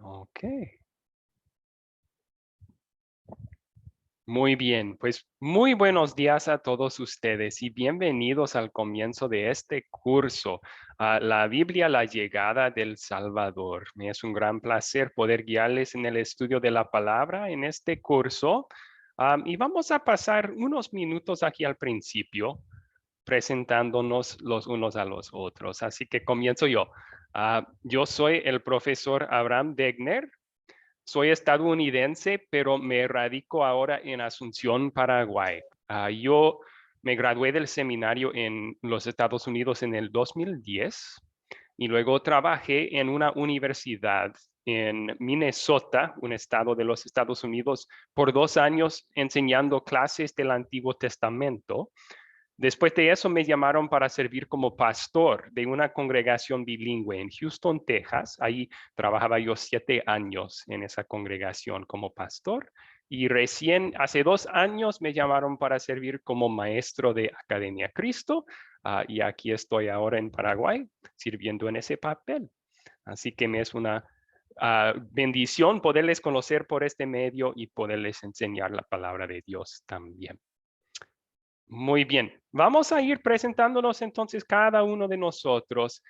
Ok. Muy bien, pues muy buenos días a todos ustedes y bienvenidos al comienzo de este curso, a la Biblia, la llegada del Salvador. Me es un gran placer poder guiarles en el estudio de la palabra en este curso. Y vamos a pasar unos minutos aquí al principio presentándonos los unos a los otros. Así que comienzo yo. Yo soy el profesor Abraham Degner. Soy estadounidense, pero me radico ahora en Asunción, Paraguay. Yo me gradué del seminario en los Estados Unidos en el 2010 y luego trabajé en una universidad en Minnesota, un estado de los Estados Unidos, por 2 años enseñando clases del Antiguo Testamento. Después de eso me llamaron para servir como pastor de una congregación bilingüe en Houston, Texas. Ahí trabajaba yo 7 años en esa congregación como pastor. Y recién hace 2 años me llamaron para servir como maestro de Academia Cristo. Y aquí estoy ahora en Paraguay sirviendo en ese papel. Así que me es una bendición poderles conocer por este medio y poderles enseñar la palabra de Dios también. Muy bien, vamos a ir presentándonos entonces cada uno de nosotros.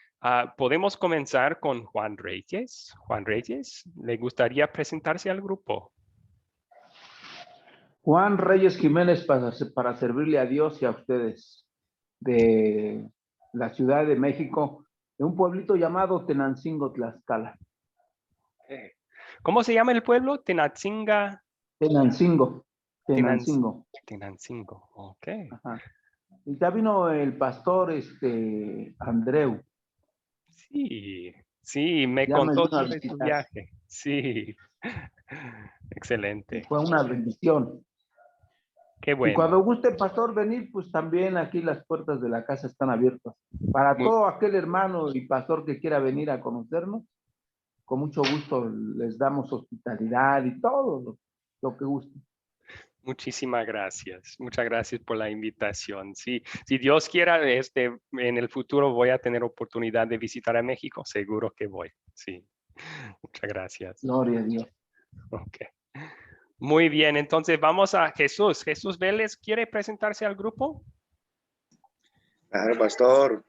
Podemos comenzar con Juan Reyes. Juan Reyes, ¿le gustaría presentarse al grupo? Juan Reyes Jiménez para servirle a Dios y a ustedes de la Ciudad de México, de un pueblito llamado Tenancingo, Tlaxcala. ¿Cómo se llama el pueblo? Tenancingo. Tenancingo. Tenancingo, ok. Ajá. Y ya vino el pastor Andreu. Sí, me Ya me contó vino a sobre su visitar. viaje. Sí, Y excelente. fue una bendición. Qué Y bueno. cuando guste, pastor, venir, pues también aquí las puertas de la casa están abiertas. Para Muy, todo aquel hermano y pastor que quiera venir a conocernos, con mucho gusto les damos hospitalidad y todo lo que guste. Muchísimas gracias. Muchas gracias por la invitación. Sí, si Dios quiera, en el futuro voy a tener oportunidad de visitar a México. Seguro que voy. Sí, muchas gracias. Gloria a Dios. Ok. Muy bien, entonces vamos a Jesús. Jesús Vélez, ¿quiere presentarse al grupo? Claro, pastor.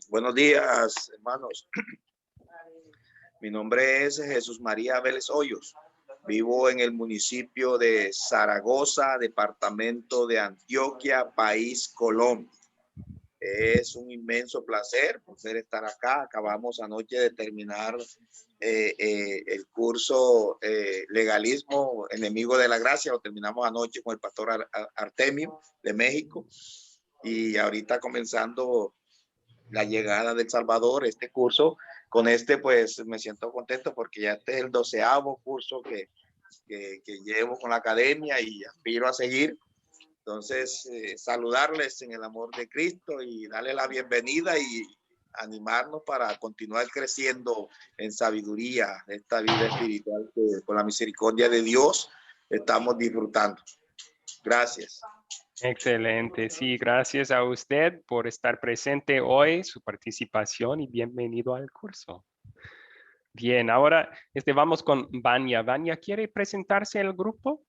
Buenos días, hermanos. Mi nombre es Jesús María Vélez Hoyos. Vivo en el municipio de Zaragoza, departamento de Antioquia, país Colombia. Es un inmenso placer poder estar acá. Acabamos anoche de terminar el curso Legalismo, Enemigo de la Gracia. Lo terminamos anoche con el pastor Artemio de México. Y ahorita comenzando la llegada del Salvador, este curso. Con pues me siento contento porque ya este es el 12º curso que llevo con la academia y aspiro a seguir. Entonces, saludarles en el amor de Cristo y darle la bienvenida y animarnos para continuar creciendo en sabiduría, esta vida espiritual que con la misericordia de Dios estamos disfrutando. Gracias. Excelente. Sí, gracias a usted por estar presente hoy, su participación y bienvenido al curso. Bien, ahora vamos con Vania. Vania, ¿quiere presentarse al grupo?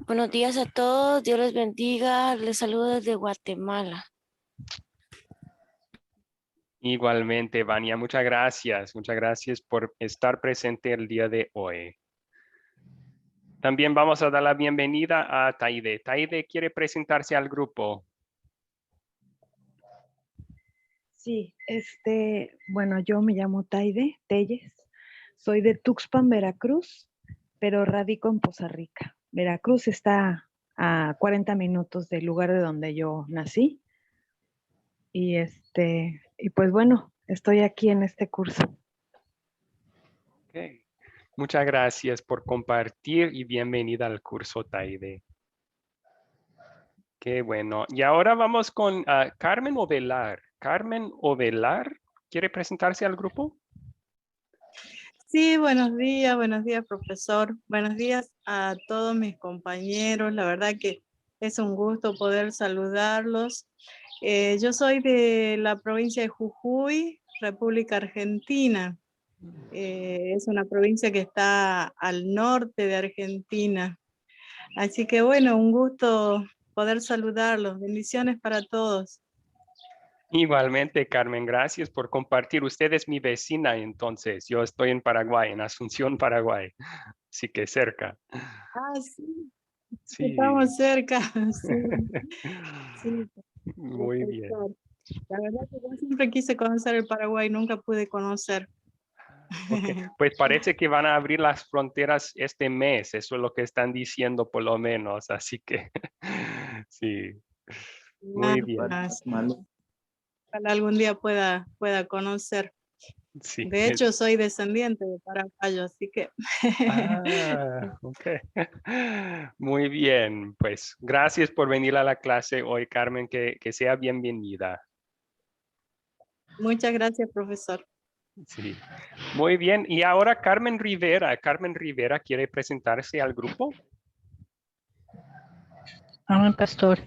Buenos días a todos, Dios les bendiga, les saludo desde Guatemala. Igualmente, Vania, muchas gracias. Muchas gracias por estar presente el día de hoy. También vamos a dar la bienvenida a Taide. Taide, ¿quiere presentarse al grupo? Sí, bueno, yo me llamo Taide Telles, soy de Tuxpan, Veracruz, pero radico en Poza Rica. Veracruz está a 40 minutos del lugar de donde yo nací. Y y pues bueno, estoy aquí en este curso. Okay. Muchas gracias por compartir y bienvenida al curso, Taide. Qué bueno. Y ahora vamos con Carmen Ovelar. Carmen Ovelar, ¿quiere presentarse al grupo? Sí, buenos días, profesor. Buenos días a todos mis compañeros. La verdad que es un gusto poder saludarlos. Yo soy de la provincia de Jujuy, República Argentina. Es una provincia que está al norte de Argentina. Así que bueno, un gusto poder saludarlos. Bendiciones para todos. Igualmente, Carmen, gracias por compartir. Usted es mi vecina, entonces. Yo estoy en Paraguay, en Asunción, Paraguay. Así que cerca. Ah, sí, Sí. estamos cerca. Sí, sí, Muy bien. perfecto. La verdad que yo siempre quise conocer el Paraguay, nunca pude conocer. Ok, pues parece que van a abrir las fronteras este mes, eso es lo que están diciendo por lo menos, así que sí, muy bien, Guatemala. Ojalá algún día pueda conocer. sí. De hecho, soy descendiente de paraguayo, así que Ok. Muy bien, pues gracias por venir a la clase hoy, Carmen, que sea bienvenida. muchas gracias, profesor. Sí, muy bien. Y ahora Carmen Rivera quiere presentarse al grupo. Amén, pastor.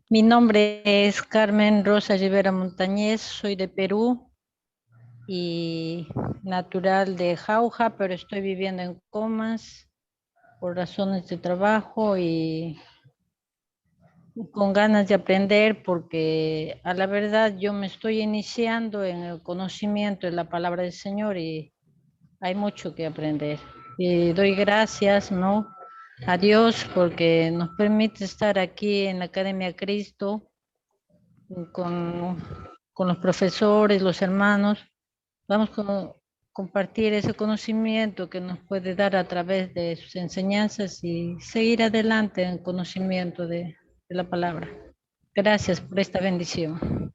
Mi nombre es Carmen Rosa Rivera Montañez, soy de Perú y natural de Jauja, pero estoy viviendo en Comas por razones de trabajo y con ganas de aprender porque a la verdad yo me estoy iniciando en el conocimiento de la palabra del Señor y hay mucho que aprender. Y doy gracias, ¿no?, a Dios porque nos permite estar aquí en la Academia Cristo con, con los profesores, los hermanos. Vamos a compartir ese conocimiento que nos puede dar a través de sus enseñanzas y seguir adelante en el conocimiento de la palabra. Gracias por esta bendición.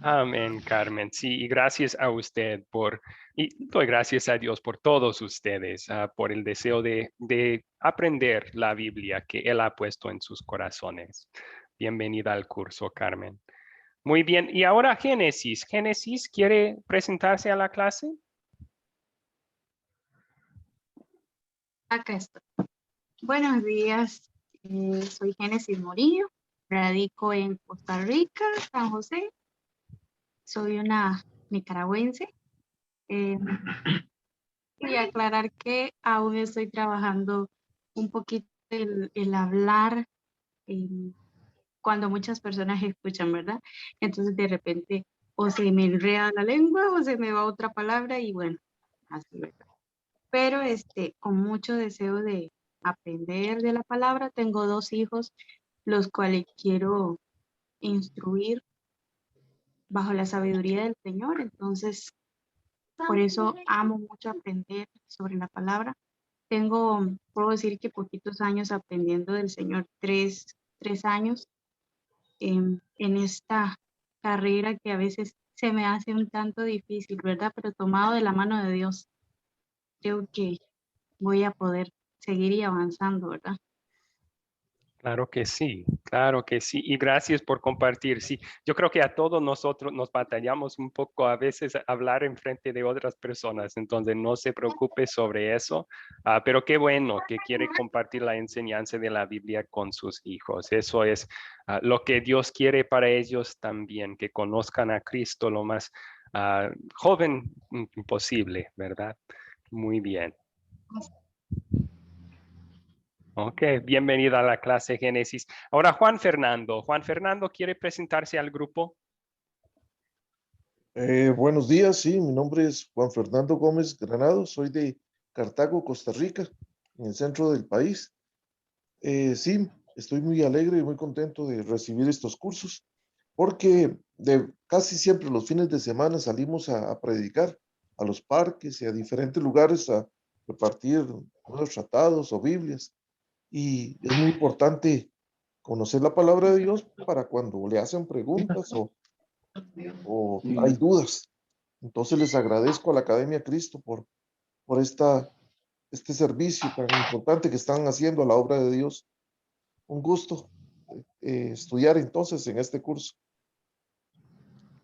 Amén, Carmen. Sí, y gracias a usted y doy gracias a Dios por todos ustedes, por el deseo de aprender la Biblia que Él ha puesto en sus corazones. Bienvenida al curso, Carmen. Muy bien, y ahora Génesis. Génesis, ¿quiere presentarse a la clase? Acá estoy. Buenos días, soy Génesis Morillo, radico en Costa Rica, San José. Soy una nicaragüense. Y aclarar que aún estoy trabajando un poquito el hablar cuando muchas personas escuchan, ¿verdad? Entonces de repente o se me enreda la lengua o se me va otra palabra y bueno, así, ¿verdad? Pero con mucho deseo de aprender de la palabra, tengo 2 hijos, los cuales quiero instruir bajo la sabiduría del Señor. Entonces, por eso amo mucho aprender sobre la palabra. Puedo decir que poquitos años aprendiendo del Señor, 3 años en esta carrera que a veces se me hace un tanto difícil, ¿verdad? Pero tomado de la mano de Dios, creo que voy a poder seguir y avanzando, ¿verdad? Claro que sí, claro que sí. Y gracias por compartir. Sí, yo creo que a todos nosotros nos batallamos un poco a veces a hablar en frente de otras personas, entonces no se preocupe sobre eso. Pero qué bueno que quiere compartir la enseñanza de la Biblia con sus hijos. Eso es lo que Dios quiere para ellos también, que conozcan a Cristo lo más joven posible, ¿verdad? Muy bien. Ok, bienvenida a la clase Génesis. Ahora Juan Fernando. Juan Fernando, ¿quiere presentarse al grupo? Buenos días, sí, mi nombre es Juan Fernando Gómez Granado, soy de Cartago, Costa Rica, en el centro del país. Sí, estoy muy alegre y muy contento de recibir estos cursos, porque casi siempre los fines de semana salimos a predicar a los parques y a diferentes lugares a repartir nuevos tratados o Biblias. Y es muy importante conocer la palabra de Dios para cuando le hacen preguntas o hay Sí. dudas. Entonces les agradezco a la Academia Cristo por este servicio tan importante que están haciendo a la obra de Dios. Un gusto estudiar entonces en este curso.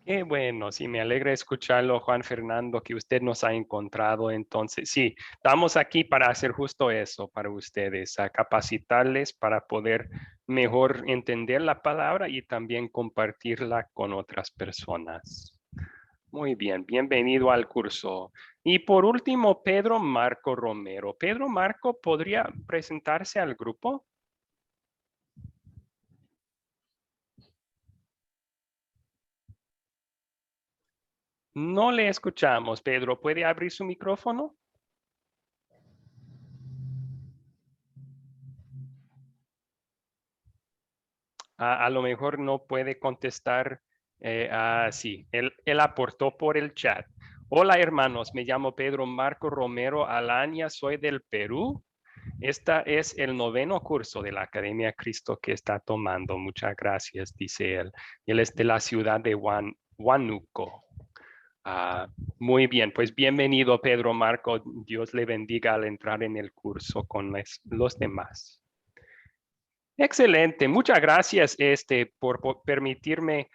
Qué bueno, sí, me alegra escucharlo, Juan Fernando, que usted nos ha encontrado. Entonces, sí, estamos aquí para hacer justo eso para ustedes, a capacitarles para poder mejor entender la palabra y también compartirla con otras personas. Muy bien, bienvenido al curso. Y por último, Pedro Marco Romero. Pedro Marco, ¿podría presentarse al grupo? No le escuchamos, Pedro. ¿Puede abrir su micrófono? A lo mejor no puede contestar. Sí, él aportó por el chat. Hola hermanos, me llamo Pedro Marco Romero Alaña, soy del Perú. Esta es el 9º curso de la Academia Cristo que está tomando. Muchas gracias, dice él. Él es de la ciudad de Huánuco. Muy bien, pues bienvenido Pedro Marco. Dios le bendiga al entrar en el curso con los demás. Excelente, muchas gracias por permitirme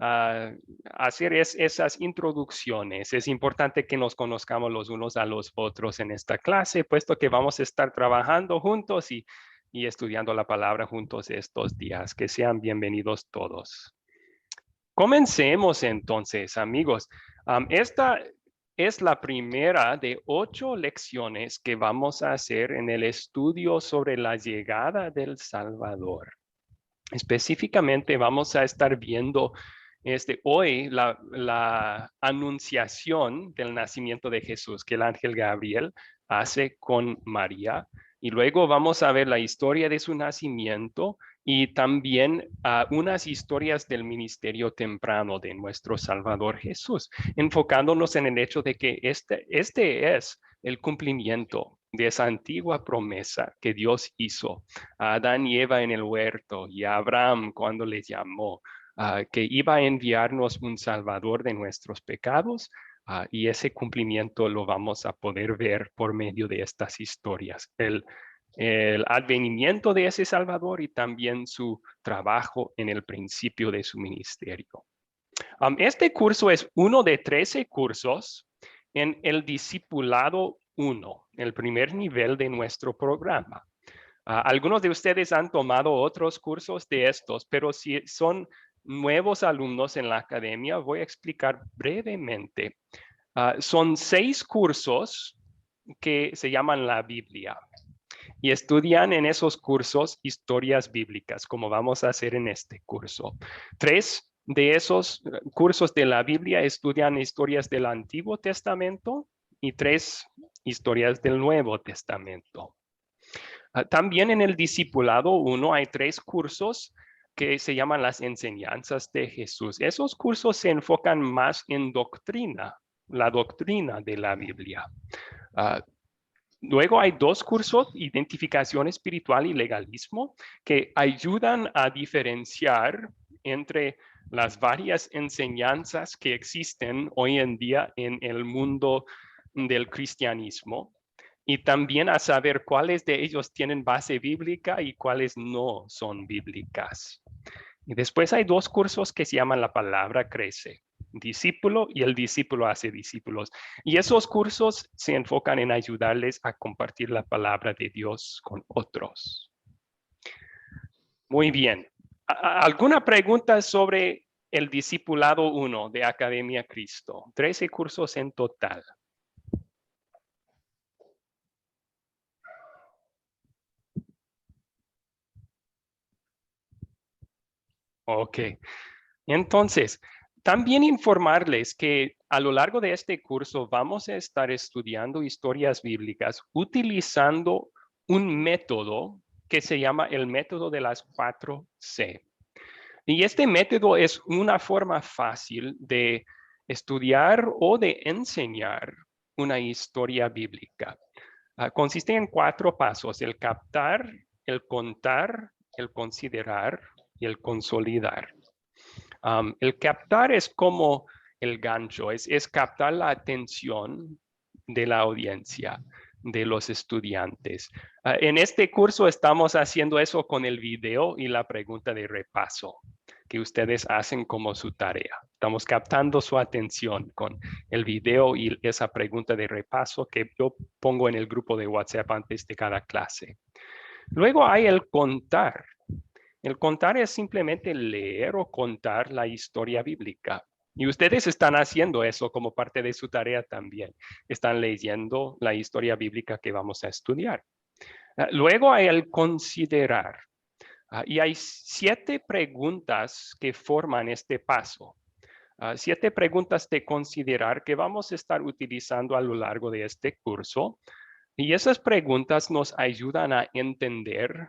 hacer esas introducciones. Es importante que nos conozcamos los unos a los otros en esta clase, puesto que vamos a estar trabajando juntos y estudiando la palabra juntos estos días. Que sean bienvenidos todos. Comencemos entonces, amigos. Esta es la primera de 8 lecciones que vamos a hacer en el estudio sobre la llegada del Salvador. Específicamente vamos a estar viendo hoy la anunciación del nacimiento de Jesús que el ángel Gabriel hace con María. Y luego vamos a ver la historia de su nacimiento y también unas historias del ministerio temprano de nuestro Salvador Jesús, enfocándonos en el hecho de que este es el cumplimiento de esa antigua promesa que Dios hizo a Adán y Eva en el huerto y a Abraham cuando les llamó, que iba a enviarnos un Salvador de nuestros pecados. Y ese cumplimiento lo vamos a poder ver por medio de estas historias. El advenimiento de ese Salvador y también su trabajo en el principio de su ministerio. Este curso es uno de 13 cursos en el Discipulado 1, el primer nivel de nuestro programa. Algunos de ustedes han tomado otros cursos de estos, pero si son nuevos alumnos en la academia, voy a explicar brevemente. Son 6 cursos que se llaman la Biblia y estudian en esos cursos historias bíblicas, como vamos a hacer en este curso. 3 de esos cursos de la Biblia estudian historias del Antiguo Testamento y 3 historias del Nuevo Testamento. También en el Discipulado 1 hay 3 cursos que se llaman las enseñanzas de Jesús. Esos cursos se enfocan más en doctrina, la doctrina de la Biblia. Luego hay 2 cursos, identificación espiritual y legalismo, que ayudan a diferenciar entre las varias enseñanzas que existen hoy en día en el mundo del cristianismo y también a saber cuáles de ellos tienen base bíblica y cuáles no son bíblicas. Y después hay 2 cursos que se llaman La Palabra Crece, discípulo y el discípulo hace discípulos. Y esos cursos se enfocan en ayudarles a compartir la palabra de Dios con otros. Muy bien. ¿Alguna pregunta sobre el Discipulado 1 de Academia Cristo? 13 cursos en total. Ok. Entonces, también informarles que a lo largo de este curso vamos a estar estudiando historias bíblicas utilizando un método que se llama el método de las 4C. Y este método es una forma fácil de estudiar o de enseñar una historia bíblica. Consiste en 4 pasos: el captar, el contar, el considerar y el consolidar. El captar es como el gancho, es captar la atención de la audiencia, de los estudiantes. En este curso estamos haciendo eso con el video y la pregunta de repaso que ustedes hacen como su tarea. Estamos captando su atención con el video y esa pregunta de repaso que yo pongo en el grupo de WhatsApp antes de cada clase. Luego hay el contar. El contar es simplemente leer o contar la historia bíblica. Y ustedes están haciendo eso como parte de su tarea también. Están leyendo la historia bíblica que vamos a estudiar. Luego hay el considerar. Y hay 7 preguntas que forman este paso. 7 preguntas de considerar que vamos a estar utilizando a lo largo de este curso. Y esas preguntas nos ayudan a entender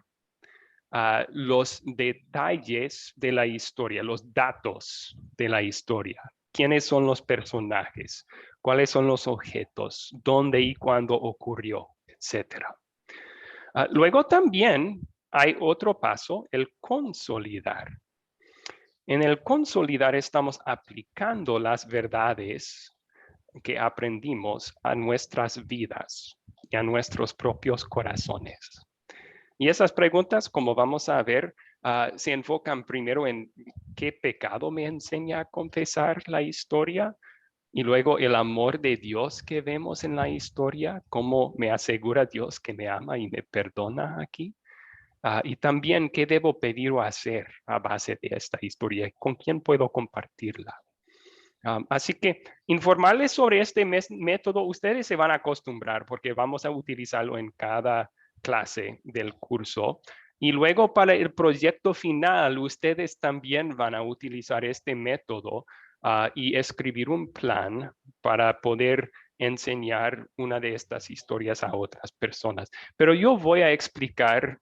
los detalles de la historia, los datos de la historia. ¿Quiénes son los personajes? ¿Cuáles son los objetos? ¿Dónde y cuándo ocurrió? Etcétera. Luego también hay otro paso, el consolidar. En el consolidar estamos aplicando las verdades que aprendimos a nuestras vidas y a nuestros propios corazones. Y esas preguntas, como vamos a ver, se enfocan primero en qué pecado me enseña a confesar la historia y luego el amor de Dios que vemos en la historia, cómo me asegura Dios que me ama y me perdona aquí. Y también qué debo pedir o hacer a base de esta historia, con quién puedo compartirla. Así que informarles sobre este método, ustedes se van a acostumbrar porque vamos a utilizarlo en cada clase del curso. Y luego para el proyecto final, ustedes también van a utilizar este método y escribir un plan para poder enseñar una de estas historias a otras personas. Pero yo voy a explicar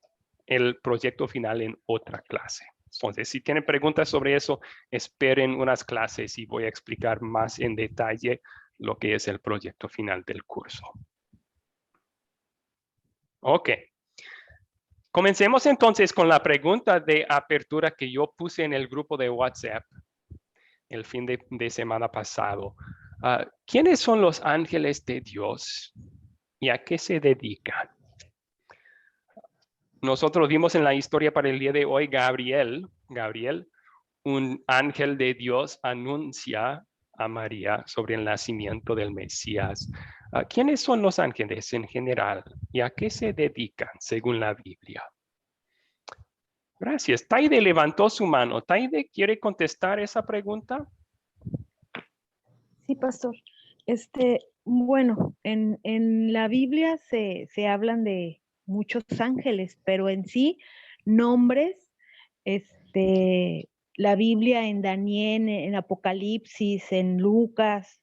el proyecto final en otra clase. Entonces, si tienen preguntas sobre eso, esperen unas clases y voy a explicar más en detalle lo que es el proyecto final del curso. Ok. Comencemos entonces con la pregunta de apertura que yo puse en el grupo de WhatsApp el fin de semana pasado. ¿Quiénes son los ángeles de Dios y a qué se dedican? Nosotros vimos en la historia para el día de hoy, Gabriel, un ángel de Dios anuncia a María sobre el nacimiento del Mesías. ¿Quiénes son los ángeles en general y a qué se dedican según la Biblia? Gracias. Taide levantó su mano. Taide, ¿quiere contestar esa pregunta? Sí, pastor. Bueno, en la Biblia se hablan de muchos ángeles, pero en sí, nombres, la Biblia en Daniel, en Apocalipsis, en Lucas,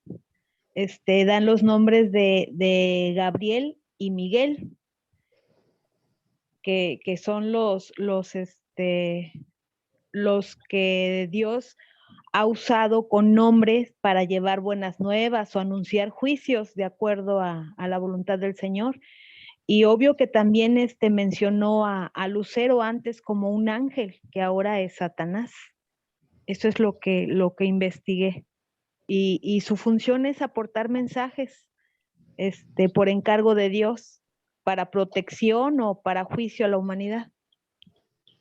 dan los nombres de Gabriel y Miguel, que son los que Dios ha usado con nombres para llevar buenas nuevas o anunciar juicios de acuerdo a la voluntad del Señor. Y obvio que también mencionó a Lucero antes como un ángel, que ahora es Satanás. Eso es lo que investigué. Y su función es aportar mensajes por encargo de Dios para protección o para juicio a la humanidad.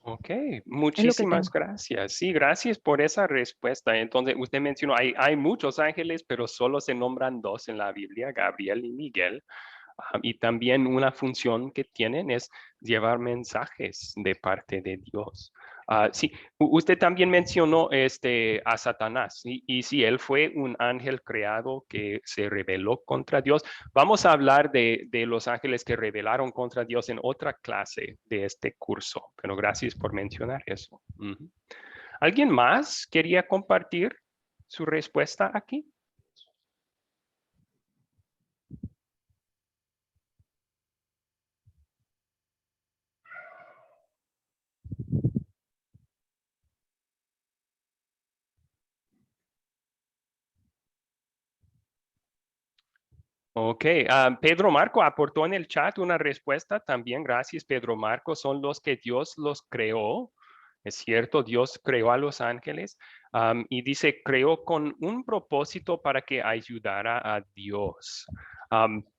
Ok, Es lo que muchísimas tengo. gracias. Sí, gracias por esa respuesta. Entonces, usted mencionó, hay muchos ángeles, pero solo se nombran 2 en la Biblia, Gabriel y Miguel. Y también una función que tienen es llevar mensajes de parte de Dios. Sí, usted también mencionó a Satanás, y sí, él fue un ángel creado que se rebeló contra Dios. Vamos a hablar de los ángeles que rebelaron contra Dios en otra clase de este curso, pero gracias por mencionar eso. ¿Alguien más quería compartir su respuesta aquí? Ok, Pedro Marco aportó en el chat una respuesta también. Gracias, Pedro Marco. Son los que Dios los creó. Es cierto, Dios creó a los ángeles y dice, creó con un propósito para que ayudara a Dios.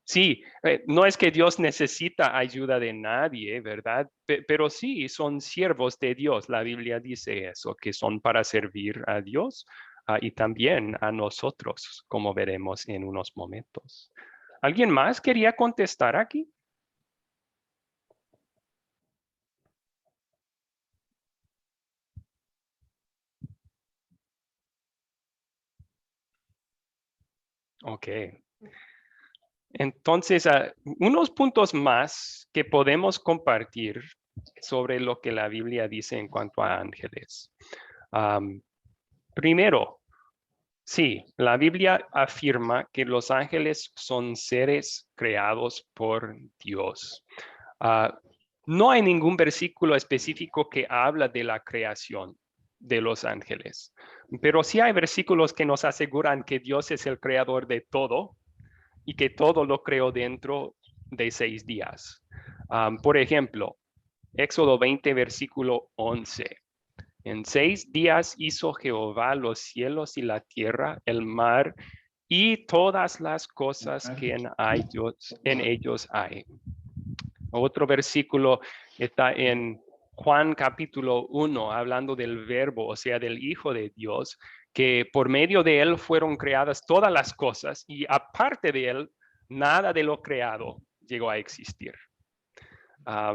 Sí, no es que Dios necesita ayuda de nadie, ¿verdad? Pero sí, son siervos de Dios. La Biblia dice eso, que son para servir a Dios y también a nosotros, como veremos en unos momentos. ¿Alguien más quería contestar aquí? Ok. Entonces, unos puntos más que podemos compartir sobre lo que la Biblia dice en cuanto a ángeles. Primero, sí, la Biblia afirma que los ángeles son seres creados por Dios. No hay ningún versículo específico que habla de la creación de los ángeles, pero sí hay versículos que nos aseguran que Dios es el creador de todo y que todo lo creó dentro de 6 días. Por ejemplo, Éxodo 20, versículo 11. En 6 días hizo Jehová los cielos y la tierra, el mar y todas las cosas que en ellos hay. Otro versículo está en Juan capítulo 1, hablando del verbo, o sea, del Hijo de Dios, que por medio de él fueron creadas todas las cosas y aparte de él, nada de lo creado llegó a existir.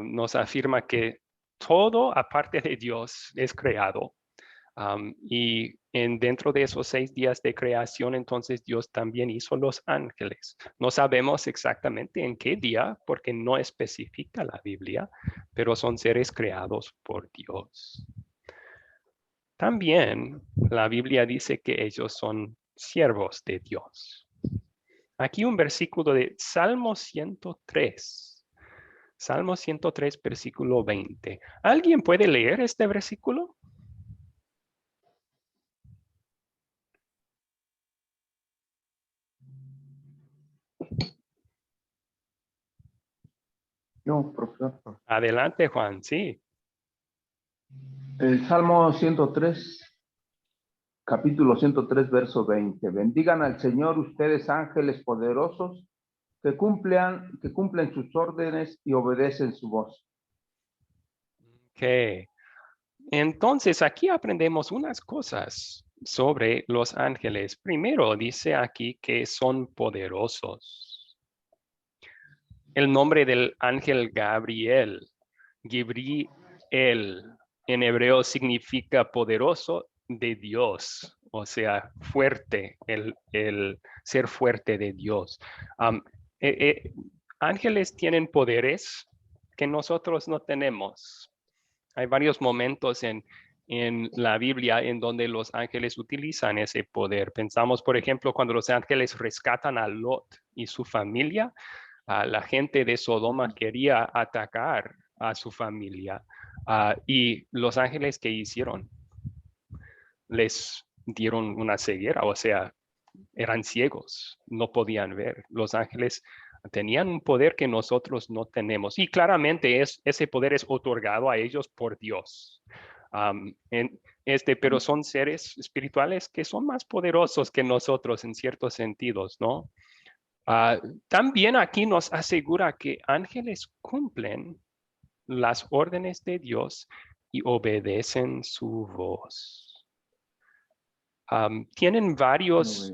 Nos afirma que todo aparte de Dios es creado. Y dentro de esos 6 días de creación, entonces Dios también hizo los ángeles. No sabemos exactamente en qué día, porque no especifica la Biblia, pero son seres creados por Dios. También la Biblia dice que ellos son siervos de Dios. Aquí un versículo de Salmo 103. Salmo 103, versículo 20. ¿Alguien puede leer este versículo? Yo, profesor. Adelante, Juan, sí. El Salmo 103, capítulo 103, verso 20. Bendigan al Señor ustedes ángeles poderosos que cumplen sus órdenes y obedecen su voz. Ok. Entonces, aquí aprendemos unas cosas sobre los ángeles. Primero, dice aquí que son poderosos. El nombre del ángel Gabriel, Gibriel, en hebreo significa poderoso de Dios, o sea, fuerte, el ser fuerte de Dios. Ángeles tienen poderes que nosotros no tenemos. Hay varios momentos en la Biblia en donde los ángeles utilizan ese poder. Pensamos, por ejemplo, cuando los ángeles rescatan a Lot y su familia, la gente de Sodoma quería atacar a su familia. Y los ángeles, ¿qué hicieron? Les dieron una ceguera, o sea, eran ciegos, no podían ver. Los ángeles tenían un poder que nosotros no tenemos. Y claramente ese poder es otorgado a ellos por Dios. Pero son seres espirituales que son más poderosos que nosotros en ciertos sentidos, ¿no? También aquí nos asegura que ángeles cumplen las órdenes de Dios y obedecen su voz. Tienen varios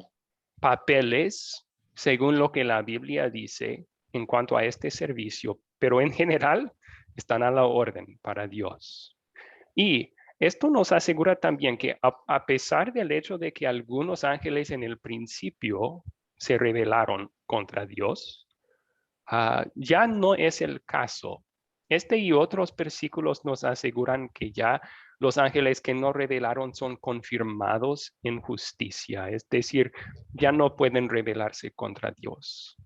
papeles según lo que la Biblia dice en cuanto a este servicio, pero en general están a la orden para Dios. Y esto nos asegura también que a pesar del hecho de que algunos ángeles en el principio se rebelaron contra Dios, ya no es el caso. Este y otros versículos nos aseguran que ya los ángeles que no rebelaron son confirmados en justicia, es decir, ya no pueden rebelarse contra Dios.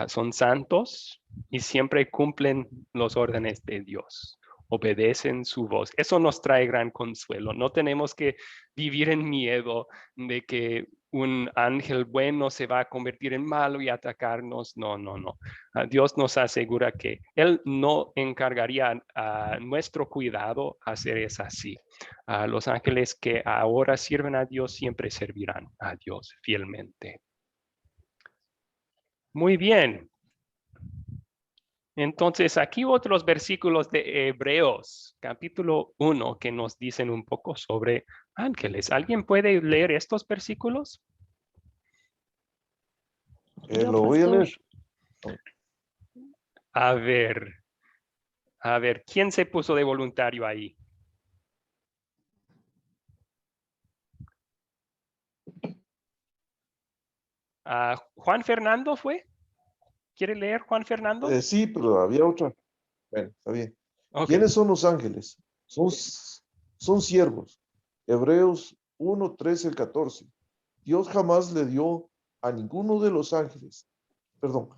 Son santos y siempre cumplen los órdenes de Dios, obedecen su voz. Eso nos trae gran consuelo. No tenemos que vivir en miedo de que un ángel bueno se va a convertir en malo y atacarnos. No, no, no. Dios nos asegura que Él no encargaría a nuestro cuidado hacer es así. Los ángeles que ahora sirven a Dios siempre servirán a Dios fielmente. Muy bien. Entonces, aquí otros versículos de Hebreos, capítulo 1, que nos dicen un poco sobre ángeles. ¿Alguien puede leer estos versículos? Lo voy a leer. A ver, ¿quién se puso de voluntario ahí? Juan Fernando fue. ¿Quiere leer Juan Fernando? Sí, pero había otra. Bueno, está bien. Ok. ¿Quiénes son los ángeles? Son siervos. Hebreos 1, 13 al 14. Dios jamás le dio a ninguno de los ángeles,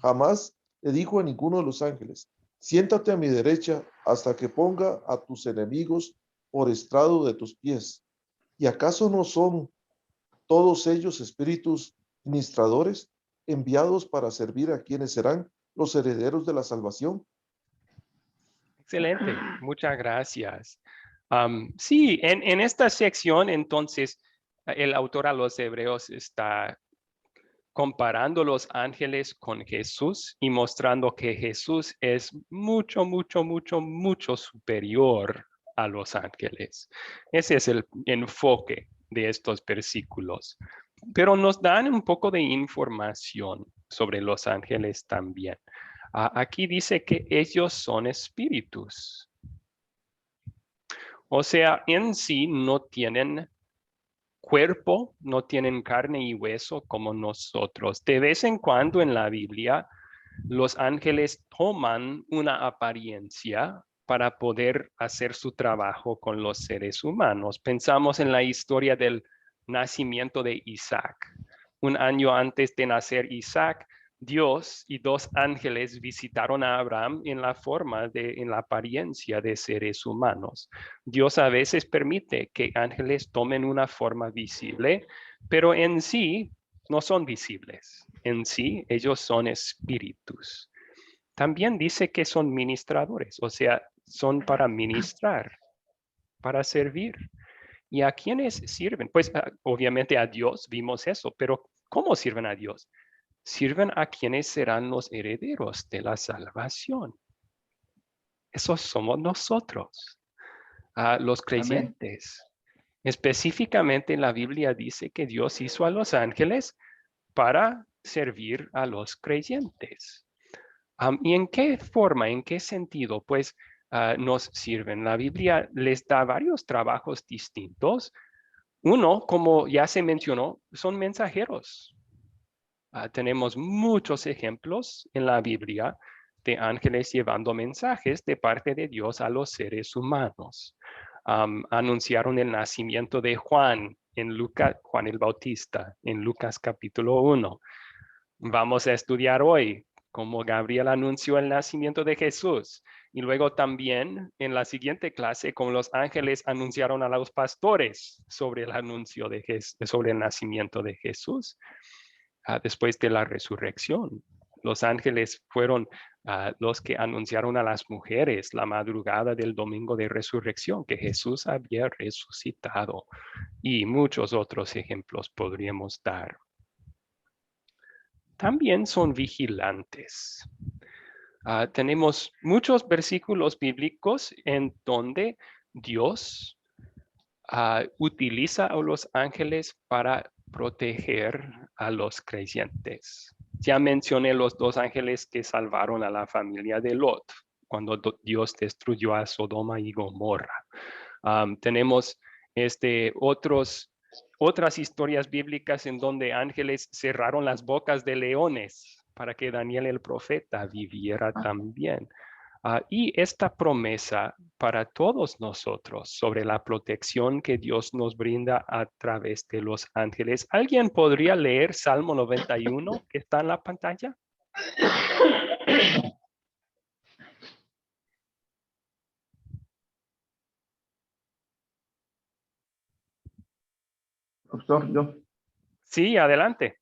jamás le dijo a ninguno de los ángeles, siéntate a mi derecha hasta que ponga a tus enemigos por estrado de tus pies. ¿Y acaso no son todos ellos espíritus ministradores enviados para servir a quienes serán los herederos de la salvación? Excelente, muchas gracias. Sí, en esta sección entonces el autor a los Hebreos está comparando los ángeles con Jesús y mostrando que Jesús es mucho, mucho, mucho, mucho superior a los ángeles. Ese es el enfoque de estos versículos. Pero nos dan un poco de información sobre los ángeles también. Aquí dice que ellos son espíritus. O sea, en sí no tienen cuerpo, no tienen carne y hueso como nosotros. De vez en cuando en la Biblia, los ángeles toman una apariencia para poder hacer su trabajo con los seres humanos. Pensamos en la historia del nacimiento de Isaac. Un año antes de nacer Isaac, Dios y dos ángeles visitaron a Abraham en la apariencia de seres humanos. Dios a veces permite que ángeles tomen una forma visible, pero en sí no son visibles. En sí, ellos son espíritus. También dice que son ministradores, o sea, son para ministrar, para servir. ¿Y a quiénes sirven? Pues obviamente a Dios vimos eso, pero ¿cómo sirven a Dios? Sirven a quienes serán los herederos de la salvación. Esos somos nosotros, los Amén. creyentes. Específicamente la Biblia dice que Dios hizo a los ángeles para servir a los creyentes. ¿Y en qué forma, en qué sentido? Pues nos sirven. La Biblia les da varios trabajos distintos. Uno, como ya se mencionó, son mensajeros. Tenemos muchos ejemplos en la Biblia de ángeles llevando mensajes de parte de Dios a los seres humanos. Anunciaron el nacimiento de Juan en Lucas, Juan el Bautista, en Lucas capítulo 1. Vamos a estudiar hoy cómo Gabriel anunció el nacimiento de Jesús. Y luego también en la siguiente clase, como los ángeles anunciaron a los pastores sobre el anuncio sobre el nacimiento de Jesús. Después de la resurrección, los ángeles fueron los que anunciaron a las mujeres la madrugada del domingo de resurrección que Jesús había resucitado. Y muchos otros ejemplos podríamos dar. También son vigilantes. Tenemos muchos versículos bíblicos en donde Dios utiliza a los ángeles para proteger a los creyentes. Ya mencioné los dos ángeles que salvaron a la familia de Lot cuando Dios destruyó a Sodoma y Gomorra. Tenemos otras historias bíblicas en donde ángeles cerraron las bocas de leones para que Daniel el profeta viviera también. Y esta promesa para todos nosotros sobre la protección que Dios nos brinda a través de los ángeles. ¿Alguien podría leer Salmo 91 que está en la pantalla? Profesor, yo. Sí, adelante.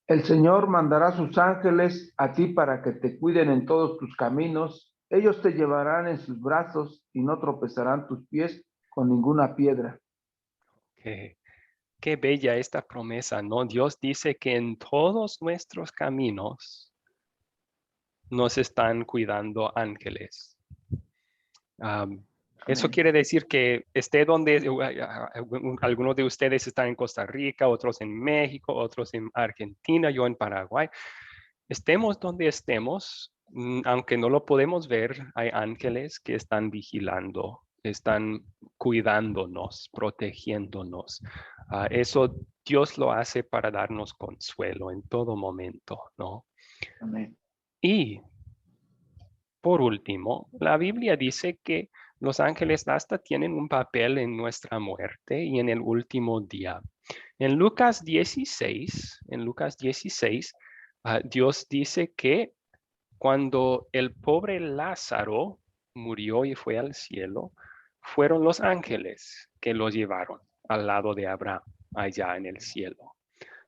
El Señor mandará sus ángeles a ti para que te cuiden en todos tus caminos. Ellos te llevarán en sus brazos y no tropezarán tus pies con ninguna piedra. Qué bella esta promesa, ¿no? Dios dice que en todos nuestros caminos nos están cuidando ángeles. Eso quiere decir que esté donde algunos de ustedes están en Costa Rica, otros en México, otros en Argentina, yo en Paraguay. Estemos donde estemos, aunque no lo podemos ver, hay ángeles que están vigilando están cuidándonos, protegiéndonos. Eso Dios lo hace para darnos consuelo en todo momento, ¿no? Amén. Y por último, la Biblia dice que los ángeles hasta tienen un papel en nuestra muerte y en el último día. En Lucas 16, Dios dice que cuando el pobre Lázaro murió y fue al cielo, fueron los ángeles que lo llevaron al lado de Abraham, allá en el cielo.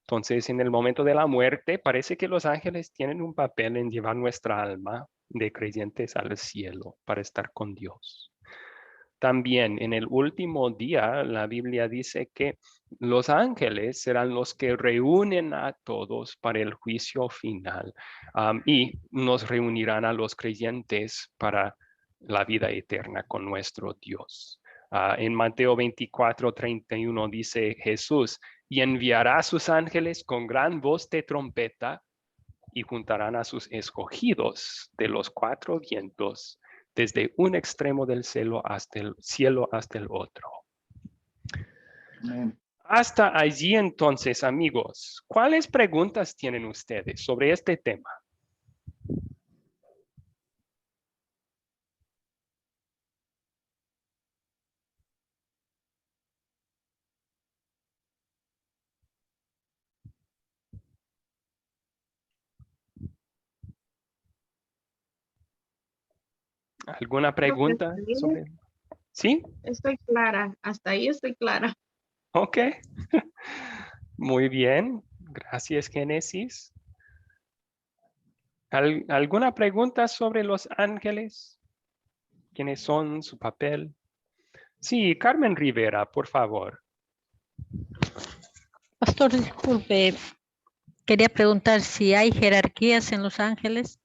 Entonces, en el momento de la muerte, parece que los ángeles tienen un papel en llevar nuestra alma de creyentes al cielo para estar con Dios. También en el último día, la Biblia dice que los ángeles serán los que reúnen a todos para el juicio final y nos reunirán a los creyentes para la vida eterna con nuestro Dios. En Mateo 24:31 dice Jesús, y enviará a sus ángeles con gran voz de trompeta y juntarán a sus escogidos de los cuatro vientos desde un extremo del cielo hasta el otro. Amén. Hasta allí entonces, amigos, ¿cuáles preguntas tienen ustedes sobre este tema? ¿Alguna pregunta sobre? ¿Sí? Estoy clara, hasta ahí estoy clara. Ok. Muy bien. Gracias, Génesis. ¿Alguna pregunta sobre los ángeles? ¿Quiénes son? ¿Su papel? Sí, Carmen Rivera, por favor. Pastor, disculpe, quería preguntar si hay jerarquías en los ángeles.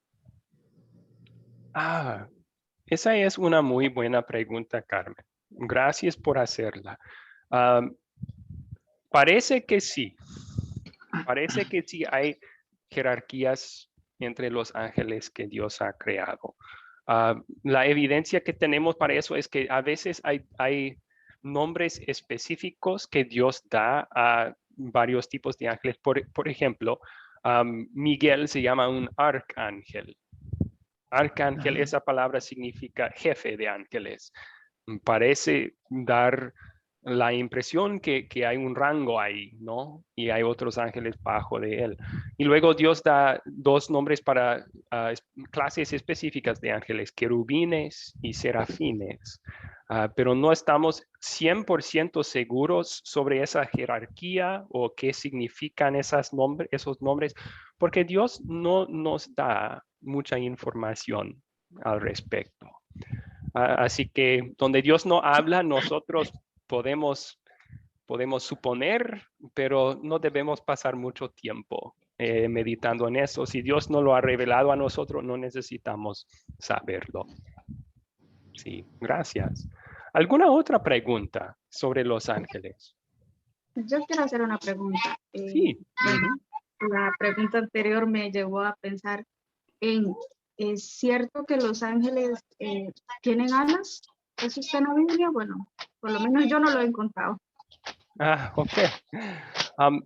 Esa es una muy buena pregunta, Carmen. Gracias por hacerla. Parece que sí. Parece que sí hay jerarquías entre los ángeles que Dios ha creado. La evidencia que tenemos para eso es que a veces hay nombres específicos que Dios da a varios tipos de ángeles. Por ejemplo, Miguel se llama un arcángel. Arcángel, esa palabra significa jefe de ángeles. Parece dar la impresión que hay un rango ahí, ¿no? Y hay otros ángeles bajo de él. Y luego Dios da dos nombres para clases específicas de ángeles, querubines y serafines. Pero no estamos 100% seguros sobre esa jerarquía o qué significan esos nombres, porque Dios no nos da mucha información al respecto. Así que donde Dios no habla, nosotros podemos suponer, pero no debemos pasar mucho tiempo meditando en eso. Si Dios no lo ha revelado a nosotros, no necesitamos saberlo. Sí, gracias. ¿Alguna otra pregunta sobre los ángeles? Yo quiero hacer una pregunta. Sí. Bueno, la pregunta anterior me llevó a pensar en, ¿es cierto que los ángeles tienen alas? ¿Eso está en la Biblia? Bueno, por lo menos yo no lo he encontrado. Ok.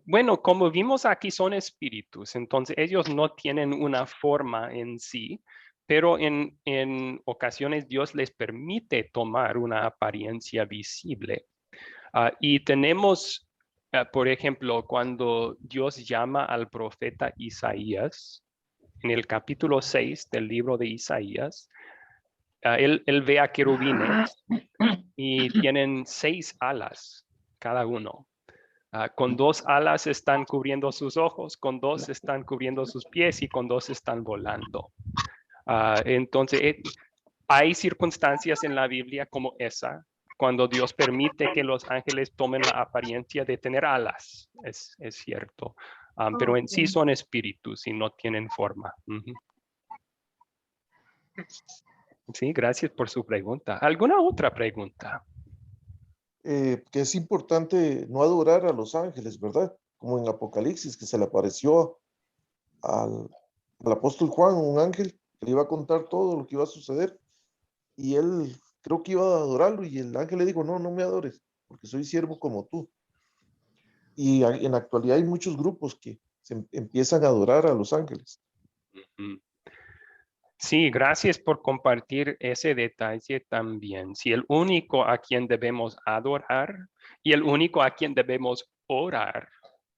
Bueno, como vimos aquí son espíritus, entonces ellos no tienen una forma en sí, pero en ocasiones Dios les permite tomar una apariencia visible. Y tenemos, por ejemplo, cuando Dios llama al profeta Isaías, en el capítulo 6 del libro de Isaías, él ve a querubines y tienen 6 alas cada uno. Con 2 alas están cubriendo sus ojos, con 2 están cubriendo sus pies y con 2 están volando. Entonces, hay circunstancias en la Biblia como esa, cuando Dios permite que los ángeles tomen la apariencia de tener alas, es cierto. Pero en sí son espíritus y no tienen forma. Sí, gracias por su pregunta. ¿Alguna otra pregunta? Que es importante no adorar a los ángeles, ¿verdad? Como en Apocalipsis, que se le apareció al apóstol Juan, un ángel, que le iba a contar todo lo que iba a suceder, y él creo que iba a adorarlo y el ángel le dijo, no, no me adores, porque soy siervo como tú. Y en la actualidad hay muchos grupos que empiezan a adorar a los ángeles. Ujú. Sí, gracias por compartir ese detalle también. Si el único a quien debemos adorar y el único a quien debemos orar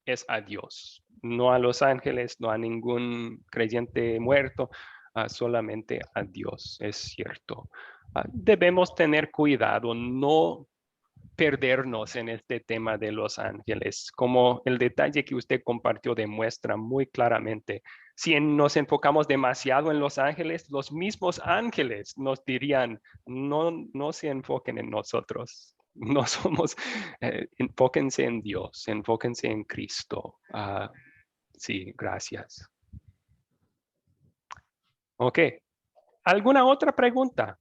es a Dios, no a los ángeles, no a ningún creyente muerto, solamente a Dios, es cierto. Debemos tener cuidado, no perdernos en este tema de los ángeles, como el detalle que usted compartió demuestra muy claramente. Si nos enfocamos demasiado en los ángeles, los mismos ángeles nos dirían, no se enfoquen en nosotros, no somos, enfóquense en Dios, enfóquense en Cristo. Sí, gracias. Ok, ¿alguna otra pregunta?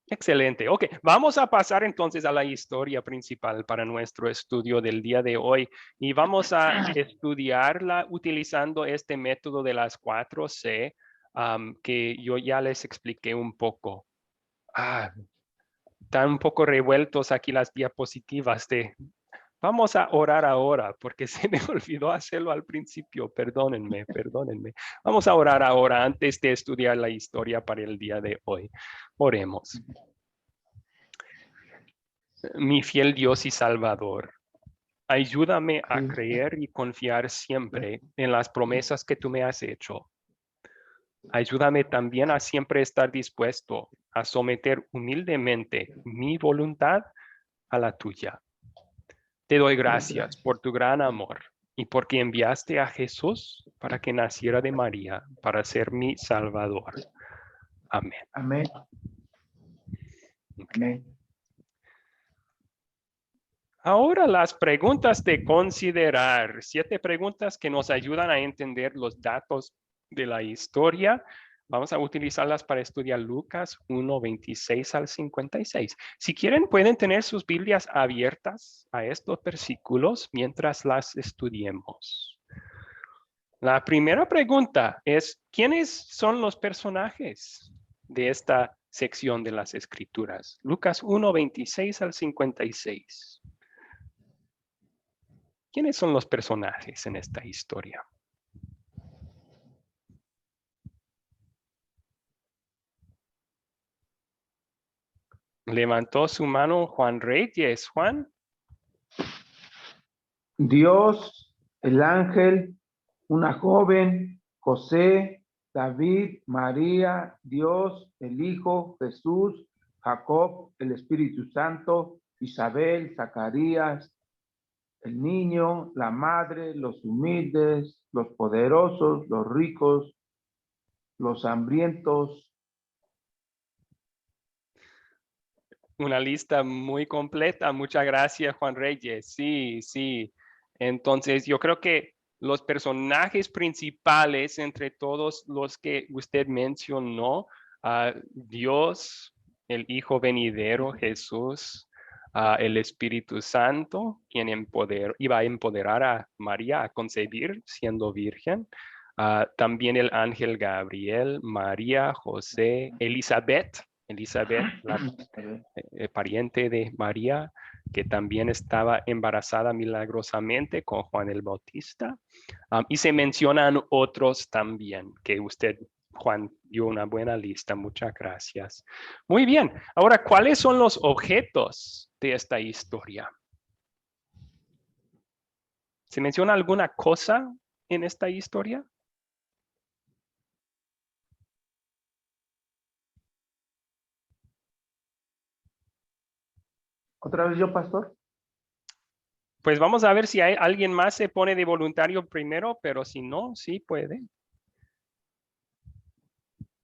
Excelente. Ok, vamos a pasar entonces a la historia principal para nuestro estudio del día de hoy y vamos a estudiarla utilizando este método de las 4C que yo ya les expliqué un poco. Están un poco revueltos aquí las diapositivas Vamos a orar ahora porque se me olvidó hacerlo al principio. Perdónenme. Vamos a orar ahora antes de estudiar la historia para el día de hoy. Oremos. Mi fiel Dios y Salvador, ayúdame a creer y confiar siempre en las promesas que tú me has hecho. Ayúdame también a siempre estar dispuesto a someter humildemente mi voluntad a la tuya. Te doy gracias por tu gran amor y porque enviaste a Jesús para que naciera de María, para ser mi Salvador. Amén. Amén. Amén. Ahora las preguntas de considerar. 7 preguntas que nos ayudan a entender los datos de la historia. Vamos a utilizarlas para estudiar Lucas 1, 26 al 56. Si quieren, pueden tener sus Biblias abiertas a estos versículos mientras las estudiemos. La primera pregunta es, ¿quiénes son los personajes de esta sección de las Escrituras? Lucas 1, 26 al 56. ¿Quiénes son los personajes en esta historia? Levantó su mano Juan Reyes. Juan. Dios, el ángel, una joven, José, David, María, Dios, el Hijo, Jesús, Jacob, el Espíritu Santo, Isabel, Zacarías, el niño, la madre, los humildes, los poderosos, los ricos, los hambrientos. Una lista muy completa. Muchas gracias, Juan Reyes. Sí, sí. Entonces, yo creo que los personajes principales entre todos los que usted mencionó, Dios, el Hijo venidero, Jesús, el Espíritu Santo, quien iba a empoderar a María a concebir siendo virgen. También el ángel Gabriel, María, José, Elizabeth, la pariente de María, que también estaba embarazada milagrosamente con Juan el Bautista. Y se mencionan otros también, que usted, Juan, dio una buena lista. Muchas gracias. Muy bien. Ahora, ¿cuáles son los objetos de esta historia? ¿Se menciona alguna cosa en esta historia? ¿Otra vez yo, pastor? Pues vamos a ver si hay alguien más se pone de voluntario primero, pero si no, sí puede.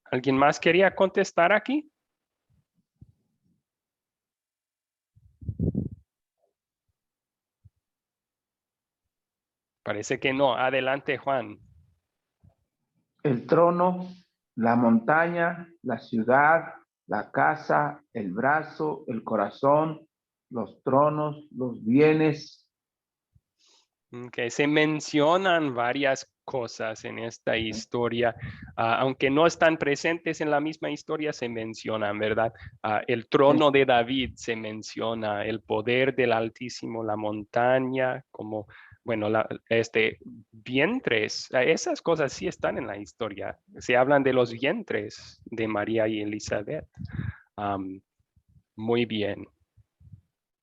¿Alguien más quería contestar aquí? Parece que no. Adelante, Juan. El trono, la montaña, la ciudad, la casa, el brazo, el corazón, los tronos, los bienes. Okay. Se mencionan varias cosas en esta historia, aunque no están presentes en la misma historia, se mencionan, ¿verdad? El trono de David se menciona, el poder del Altísimo, la montaña, como, bueno, vientres, esas cosas sí están en la historia. Se hablan de los vientres de María y Elizabeth. Muy bien.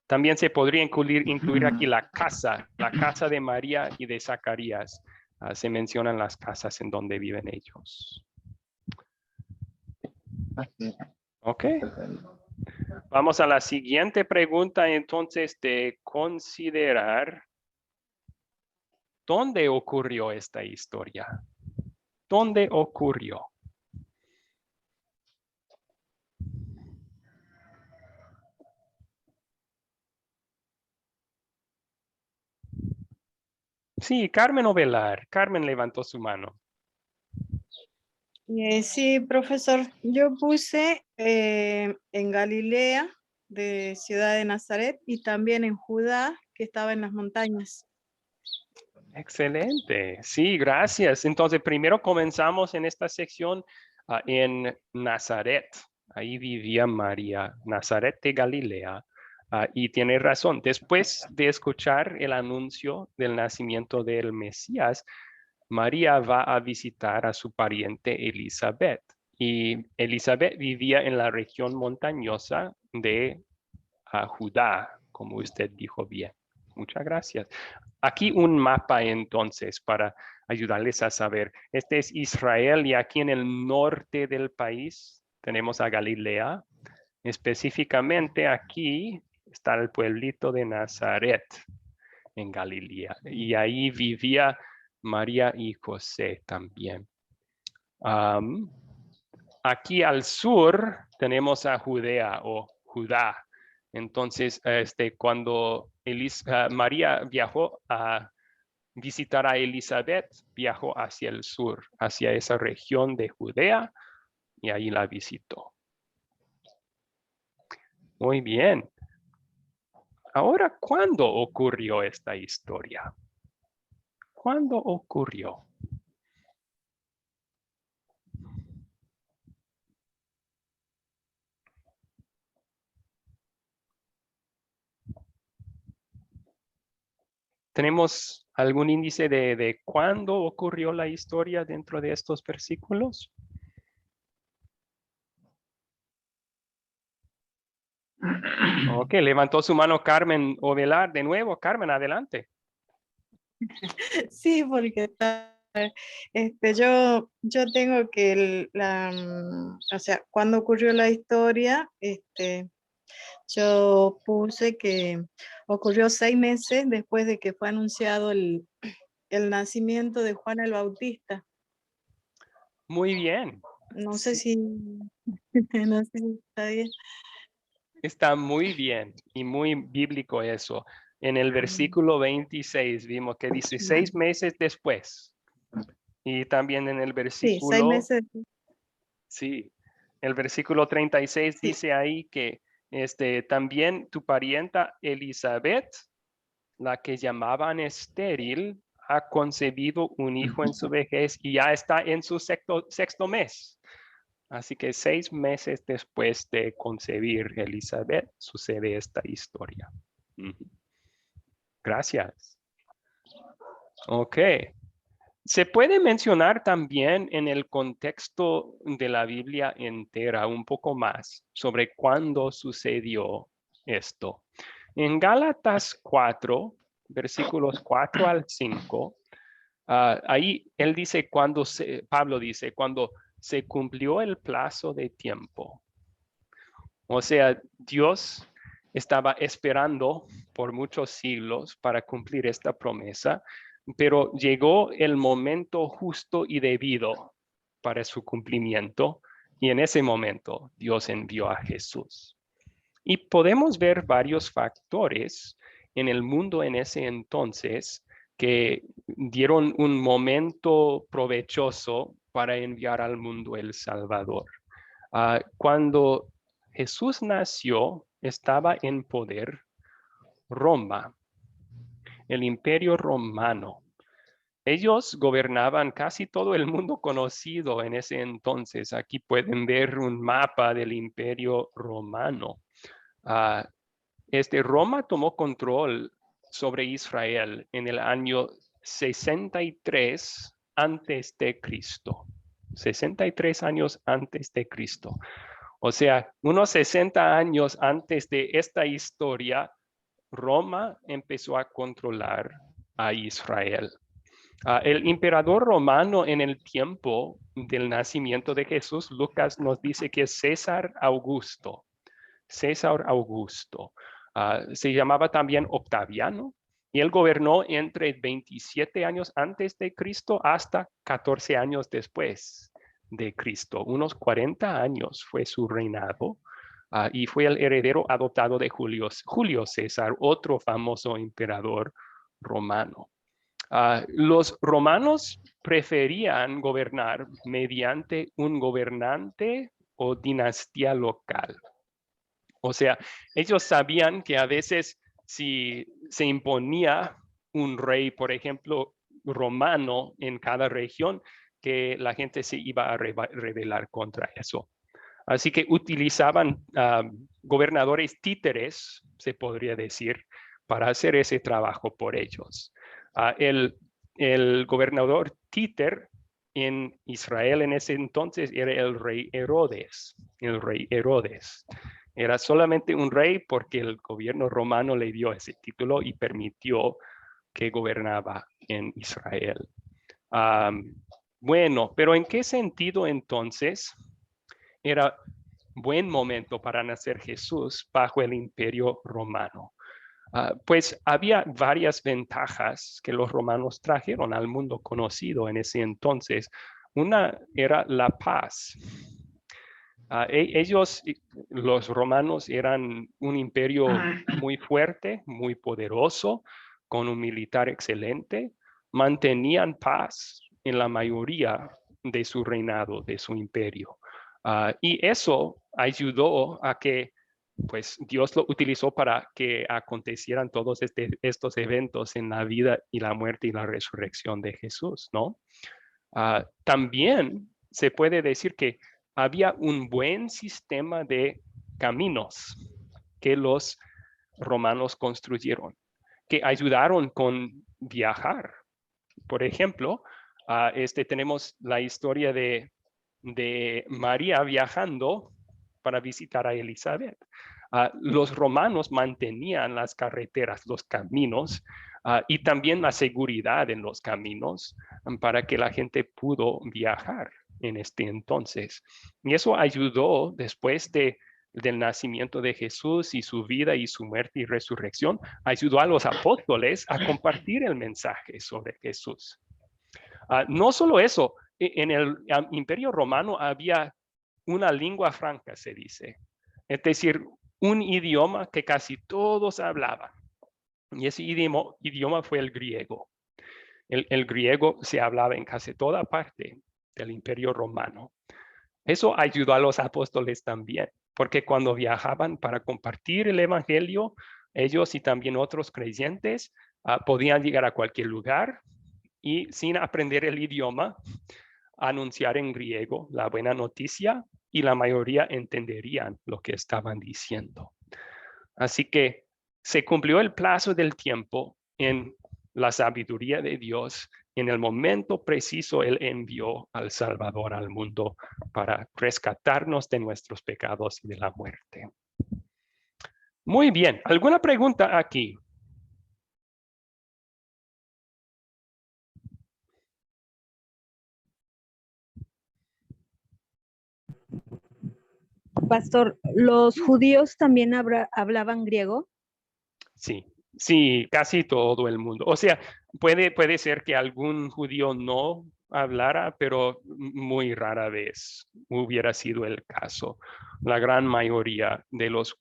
También se podría incluir aquí la casa de María y de Zacarías. Se mencionan las casas en donde viven ellos. Ok. Vamos a la siguiente pregunta entonces de considerar dónde ocurrió esta historia. ¿Dónde ocurrió? Sí, Carmen Ovelar. Carmen levantó su mano. Sí, profesor, yo puse en Galilea, de Ciudad de Nazaret, y también en Judá, que estaba en las montañas. Excelente. Sí, gracias. Entonces, primero comenzamos en esta sección en Nazaret. Ahí vivía María, Nazaret de Galilea. Y tiene razón. Después de escuchar el anuncio del nacimiento del Mesías, María va a visitar a su pariente Elizabeth. Y Elizabeth vivía en la región montañosa de Judá, como usted dijo bien. Muchas gracias. Aquí un mapa entonces para ayudarles a saber. Este es Israel y aquí en el norte del país tenemos a Galilea. Específicamente aquí está el pueblito de Nazaret en Galilea y ahí vivía María y José también. Aquí al sur tenemos a Judea o Judá. Entonces, cuando María viajó a visitar a Elizabeth, viajó hacia el sur, hacia esa región de Judea, y ahí la visitó. Muy bien. Ahora, ¿cuándo ocurrió esta historia? ¿Cuándo ocurrió? ¿Tenemos algún índice de cuándo ocurrió la historia dentro de estos versículos? Ok, levantó su mano Carmen Ovelar de nuevo. Carmen, adelante. Sí, porque yo tengo que o sea, cuando ocurrió la historia, yo puse que ocurrió 6 meses después de que fue anunciado el nacimiento de Juan el Bautista. Muy bien. No sé si, no sé si está bien. Está muy bien y muy bíblico eso. En el versículo 26 vimos que dice 6 meses después. Y también en el Sí, 6 versículo, meses. sí, el versículo 36 Sí. dice ahí que también tu parienta Elizabeth, la que llamaban estéril, ha concebido un hijo en su vejez y ya está en su sexto mes. Así que 6 meses después de concebir Elizabeth, sucede esta historia. Gracias. Ok. Se puede mencionar también en el contexto de la Biblia entera un poco más sobre cuándo sucedió esto. En Gálatas 4, versículos 4 al 5, ahí él dice Pablo dice, cuando se cumplió el plazo de tiempo. O sea, Dios estaba esperando por muchos siglos para cumplir esta promesa, pero llegó el momento justo y debido para su cumplimiento, y en ese momento Dios envió a Jesús. Y podemos ver varios factores en el mundo en ese entonces que dieron un momento provechoso para enviar al mundo el Salvador. Cuando Jesús nació, estaba en poder Roma, el imperio romano. Ellos gobernaban casi todo el mundo conocido en ese entonces. Aquí pueden ver un mapa del Imperio Romano. Roma tomó control sobre Israel en el año 63 antes de Cristo. 63 años antes de Cristo. O sea, unos 60 años antes de esta historia, Roma empezó a controlar a Israel. El emperador romano en el tiempo del nacimiento de Jesús, Lucas nos dice que es César Augusto. César Augusto. Se llamaba también Octaviano y él gobernó entre 27 años antes de Cristo hasta 14 años después de Cristo. Unos 40 años fue su reinado y fue el heredero adoptado de Julio César, otro famoso emperador romano. Los romanos preferían gobernar mediante un gobernante o dinastía local. O sea, ellos sabían que a veces si se imponía un rey, por ejemplo, romano en cada región, que la gente se iba a rebelar contra eso. Así que utilizaban gobernadores títeres, se podría decir, para hacer ese trabajo por ellos. El gobernador títer en Israel en ese entonces era el rey Herodes. Era solamente un rey porque el gobierno romano le dio ese título y permitió que gobernaba en Israel. Bueno, pero ¿en qué sentido entonces era buen momento para nacer Jesús bajo el Imperio Romano? Pues había varias ventajas que los romanos trajeron al mundo conocido en ese entonces. Una era la paz. Ellos, los romanos, eran un imperio muy fuerte, muy poderoso, con un militar excelente. Mantenían paz en la mayoría de su reinado, de su imperio. Y eso ayudó a que pues Dios lo utilizó para que acontecieran todos estos eventos en la vida y la muerte y la resurrección de Jesús, ¿no? También se puede decir que había un buen sistema de caminos que los romanos construyeron, que ayudaron con viajar. Por ejemplo, tenemos la historia de María viajando para visitar a Elizabeth. Los romanos mantenían las carreteras, los caminos, y también la seguridad en los caminos para que la gente pudo viajar en este entonces. Y eso ayudó después del nacimiento de Jesús y su vida y su muerte y resurrección, ayudó a los apóstoles a compartir el mensaje sobre Jesús. No solo eso, en el Imperio Romano había una lengua franca, se dice. Es decir, un idioma que casi todos hablaban. Y ese idioma fue el griego. El griego se hablaba en casi toda parte del Imperio Romano. Eso ayudó a los apóstoles también, porque cuando viajaban para compartir el evangelio, ellos y también otros creyentes podían llegar a cualquier lugar y sin aprender el idioma, anunciar en griego la buena noticia y la mayoría entenderían lo que estaban diciendo. Así que se cumplió el plazo del tiempo en la sabiduría de Dios. En el momento preciso, Él envió al Salvador al mundo para rescatarnos de nuestros pecados y de la muerte. Muy bien, ¿alguna pregunta aquí? Pastor, ¿los judíos también hablaban griego? Sí, casi todo el mundo. O sea, puede ser que algún judío no hablara, pero muy rara vez hubiera sido el caso. La gran mayoría de los...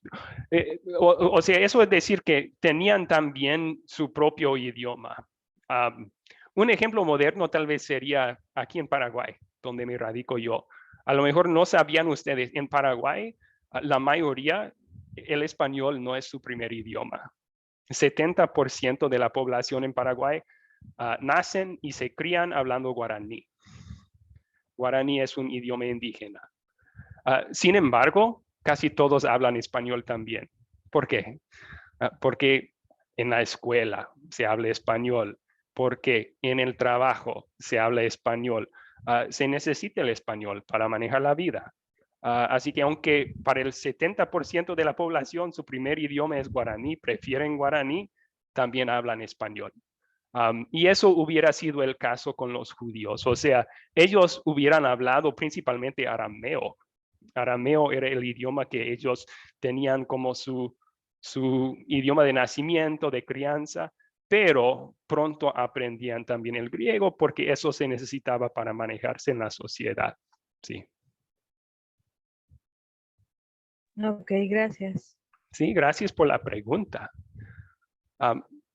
o sea, eso es decir que tenían también su propio idioma. Un ejemplo moderno tal vez sería aquí en Paraguay, donde me radico yo. A lo mejor no sabían ustedes, en Paraguay, la mayoría, el español no es su primer idioma. 70% de la población en Paraguay nacen y se crían hablando guaraní. Guaraní es un idioma indígena. Sin embargo, casi todos hablan español también. ¿Por qué? Porque en la escuela se habla español, porque en el trabajo se habla español. Se necesita el español para manejar la vida. Así que aunque para el 70% de la población su primer idioma es guaraní, prefieren guaraní, también hablan español. Y eso hubiera sido el caso con los judíos. O sea, ellos hubieran hablado principalmente arameo. Arameo era el idioma que ellos tenían como su idioma de nacimiento, de crianza, pero pronto aprendían también el griego porque eso se necesitaba para manejarse en la sociedad. Sí. Ok, gracias. Sí, gracias por la pregunta.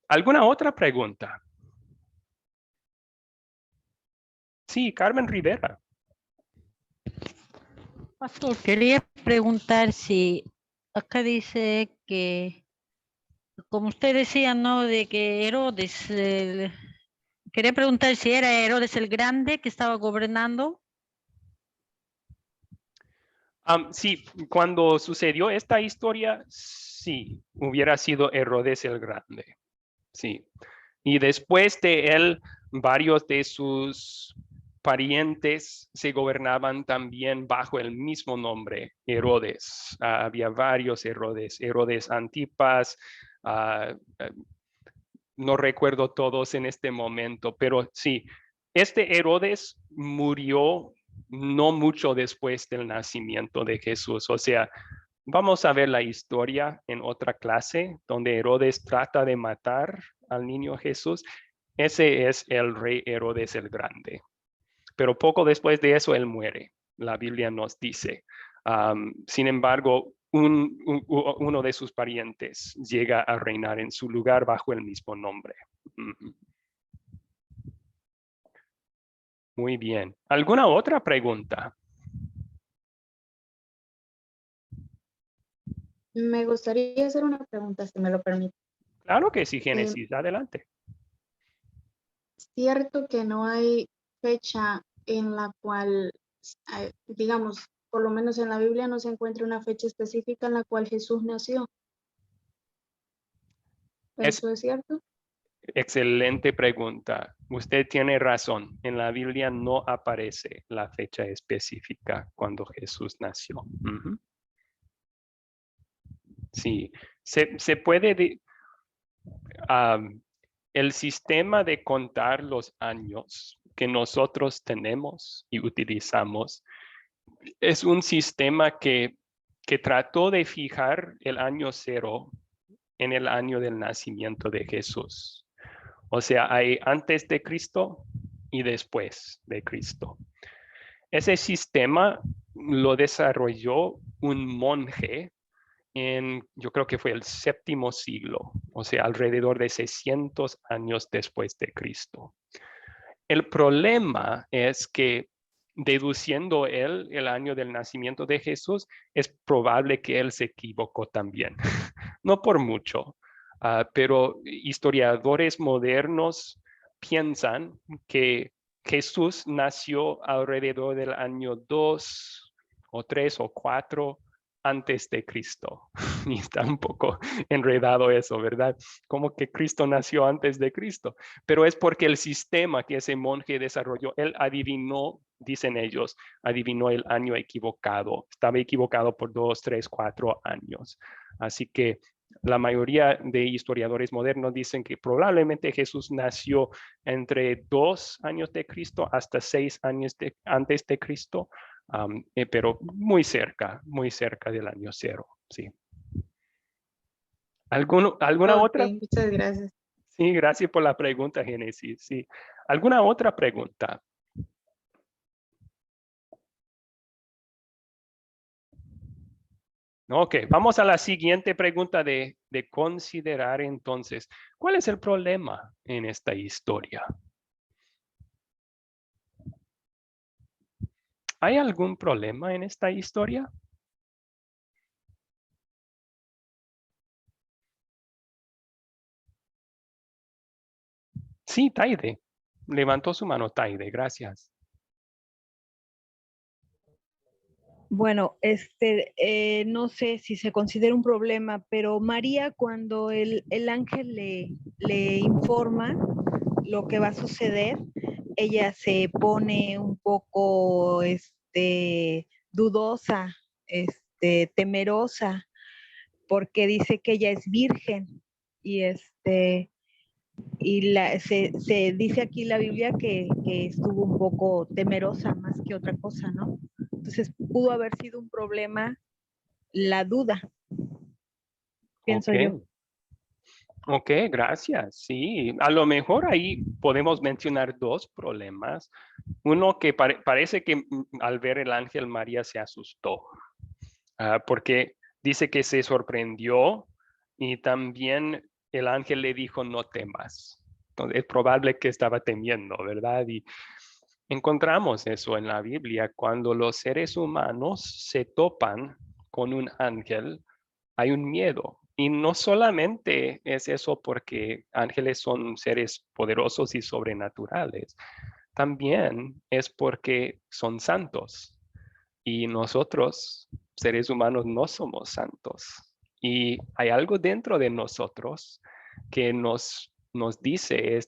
¿Alguna otra pregunta? Sí, Carmen Rivera. Pastor, quería preguntar si acá dice que, como usted decía, ¿no? De que Herodes, quería preguntar si era Herodes el Grande que estaba gobernando. Sí, cuando sucedió esta historia, sí, hubiera sido Herodes el Grande. Sí. Y después de él, varios de sus parientes se gobernaban también bajo el mismo nombre, Herodes. Había varios Herodes, Herodes Antipas, no recuerdo todos en este momento, pero sí, este Herodes murió no mucho después del nacimiento de Jesús. O sea, vamos a ver la historia en otra clase donde Herodes trata de matar al niño Jesús. Ese es el rey Herodes el Grande. Pero poco después de eso él muere. La Biblia nos dice. Sin embargo, uno de sus parientes llega a reinar en su lugar bajo el mismo nombre. Muy bien. ¿Alguna otra pregunta? Me gustaría hacer una pregunta, si me lo permite. Claro que sí, Génesis. Adelante. Cierto que no hay fecha en la cual, digamos, por lo menos en la Biblia no se encuentra una fecha específica en la cual Jesús nació. ¿Eso es cierto? Excelente pregunta. Usted tiene razón. En la Biblia no aparece la fecha específica cuando Jesús nació. Sí, se puede... el sistema de contar los años que nosotros tenemos y utilizamos es un sistema que trató de fijar el año 0 en el año del nacimiento de Jesús. O sea, hay antes de Cristo y después de Cristo. Ese sistema lo desarrolló un monje yo creo que fue el 7º siglo, o sea, alrededor de 600 años después de Cristo. El problema es que deduciendo él el año del nacimiento de Jesús, es probable que él se equivocó también. No por mucho, pero historiadores modernos piensan que Jesús nació alrededor del año 2 o 3 o 4 antes de Cristo. Y está un poco enredado eso, ¿verdad? Como que Cristo nació antes de Cristo. Pero es porque el sistema que ese monje desarrolló, él adivinó, dicen ellos, adivinó el año equivocado. Estaba equivocado por 2, 3, 4 años. Así que la mayoría de historiadores modernos dicen que probablemente Jesús nació entre 2 años de Cristo hasta 6 años antes de Cristo, pero muy cerca del año 0, sí. ¿Alguna otra? Muchas gracias. Sí, gracias por la pregunta, Génesis. Sí. ¿Alguna otra pregunta? Ok, vamos a la siguiente pregunta de considerar entonces. ¿Cuál es el problema en esta historia? ¿Hay algún problema en esta historia? Sí, Taide. Levantó su mano, Taide. Gracias. Bueno, no sé si se considera un problema, pero María, cuando el ángel le informa lo que va a suceder, ella se pone un poco, dudosa, temerosa, porque dice que ella es virgen y se dice aquí en la Biblia que estuvo un poco temerosa más que otra cosa, ¿no? Entonces pudo haber sido un problema la duda, pienso yo. Ok, gracias. Sí, a lo mejor ahí podemos mencionar dos problemas. Uno que parece que al ver el ángel María se asustó, porque dice que se sorprendió y también el ángel le dijo no temas. Entonces, es probable que estaba temiendo, ¿verdad? Y encontramos eso en la Biblia. Cuando los seres humanos se topan con un ángel, hay un miedo. Y no solamente es eso porque ángeles son seres poderosos y sobrenaturales, también es porque son santos. Y nosotros, seres humanos, no somos santos. Y hay algo dentro de nosotros que nos dice,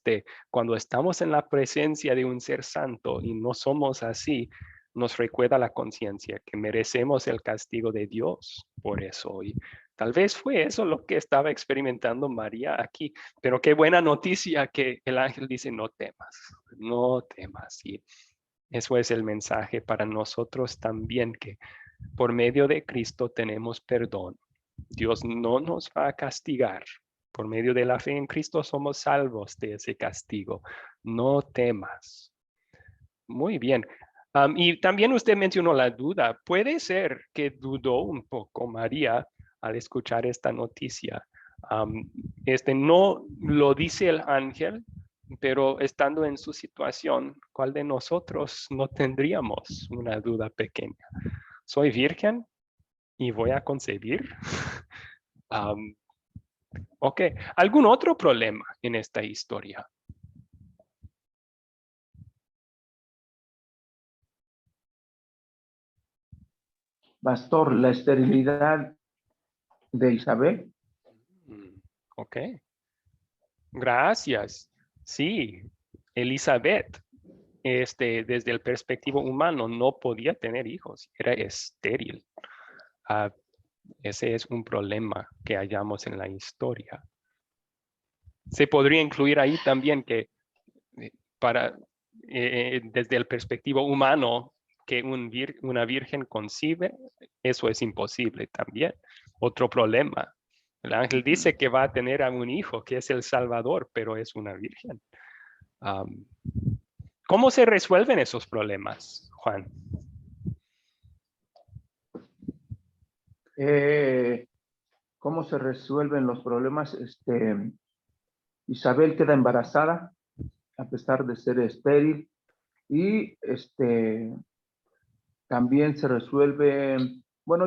cuando estamos en la presencia de un ser santo y no somos así, nos recuerda la conciencia que merecemos el castigo de Dios por eso. Y tal vez fue eso lo que estaba experimentando María aquí. Pero qué buena noticia que el ángel dice, no temas, no temas. Y eso es el mensaje para nosotros también, que por medio de Cristo tenemos perdón. Dios no nos va a castigar. Por medio de la fe en Cristo somos salvos de ese castigo. No temas. Muy bien. Y también usted mencionó la duda. Puede ser que dudó un poco María al escuchar esta noticia. No lo dice el ángel, pero estando en su situación, ¿cuál de nosotros no tendríamos una duda pequeña? ¿Soy virgen y voy a concebir? Ok, ¿algún otro problema en esta historia? Pastor, la esterilidad de Isabel. Ok, gracias. Sí, Elizabeth, desde el perspectivo humano, no podía tener hijos, era estéril. Ese es un problema que hallamos en la historia. Se podría incluir ahí también que desde el perspectivo humano, que una virgen concibe, eso es imposible también. Otro problema. El ángel dice que va a tener a un hijo, que es el Salvador, pero es una virgen. ¿Cómo se resuelven esos problemas, Juan? ¿Cómo se resuelven los problemas? Isabel queda embarazada a pesar de ser estéril y también se resuelve. Bueno,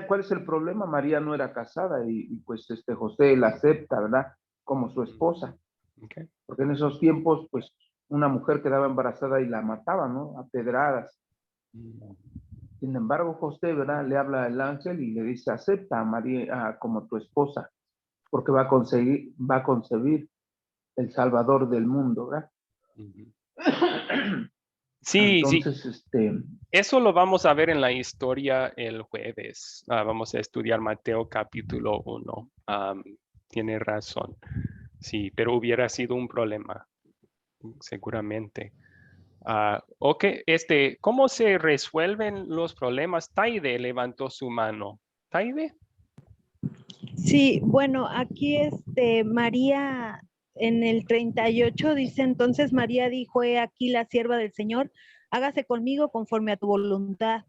¿cuál es el problema? María no era casada y pues José la acepta, ¿verdad? Como su esposa. Okay. Porque en esos tiempos, pues, una mujer quedaba embarazada y la mataban, ¿no? A pedradas. Sin embargo, José, ¿verdad? Le habla al ángel y le dice, acepta a María como tu esposa, porque va a concebir el Salvador del mundo, ¿verdad? Sí, entonces, sí. Eso lo vamos a ver en la historia el jueves. Vamos a estudiar Mateo capítulo 1. Tiene razón. Sí, pero hubiera sido un problema, seguramente. Ok, ¿cómo se resuelven los problemas? Taide levantó su mano. ¿Taide? Sí, bueno, aquí María en el 38 dice, entonces María dijo, he aquí la sierva del Señor, hágase conmigo conforme a tu voluntad.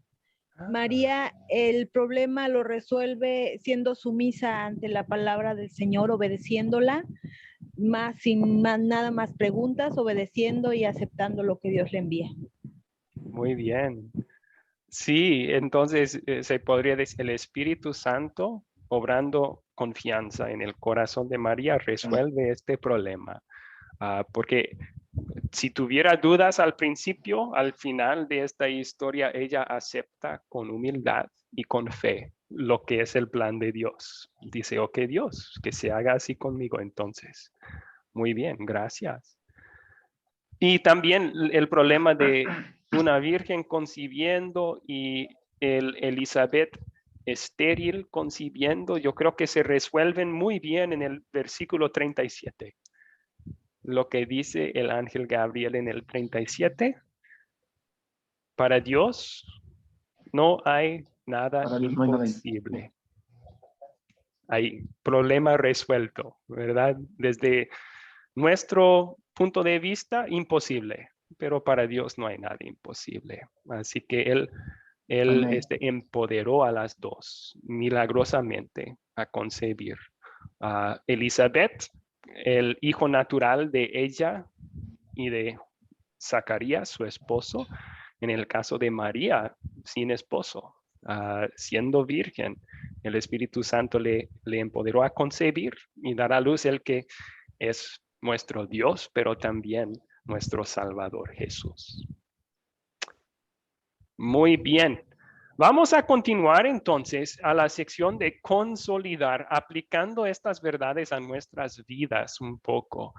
María, el problema lo resuelve siendo sumisa ante la palabra del Señor, obedeciéndola, sin nada más preguntas, obedeciendo y aceptando lo que Dios le envía. Muy bien. Sí, entonces se podría decir el Espíritu Santo obrando confianza en el corazón de María resuelve este problema. Porque si tuviera dudas al principio, al final de esta historia, ella acepta con humildad y con fe lo que es el plan de Dios. Dice, ok, Dios, que se haga así conmigo entonces. Muy bien, gracias. Y también el problema de una virgen concibiendo y Elizabeth estéril concibiendo, yo creo que se resuelven muy bien en el versículo 37. Lo que dice el ángel Gabriel en el 37. Para Dios no hay nada Para Dios no hay nada imposible. Hay problema resuelto, ¿verdad? Desde nuestro punto de vista, imposible, pero para Dios no hay nada imposible. Así que Él Amén. empoderó a las dos milagrosamente a concebir. Elizabeth, el hijo natural de ella y de Zacarías, su esposo. En el caso de María, sin esposo, siendo virgen, el Espíritu Santo le empoderó a concebir y dar a luz el que es nuestro Dios, pero también nuestro Salvador Jesús. Muy bien. Vamos a continuar entonces a la sección de consolidar, aplicando estas verdades a nuestras vidas un poco.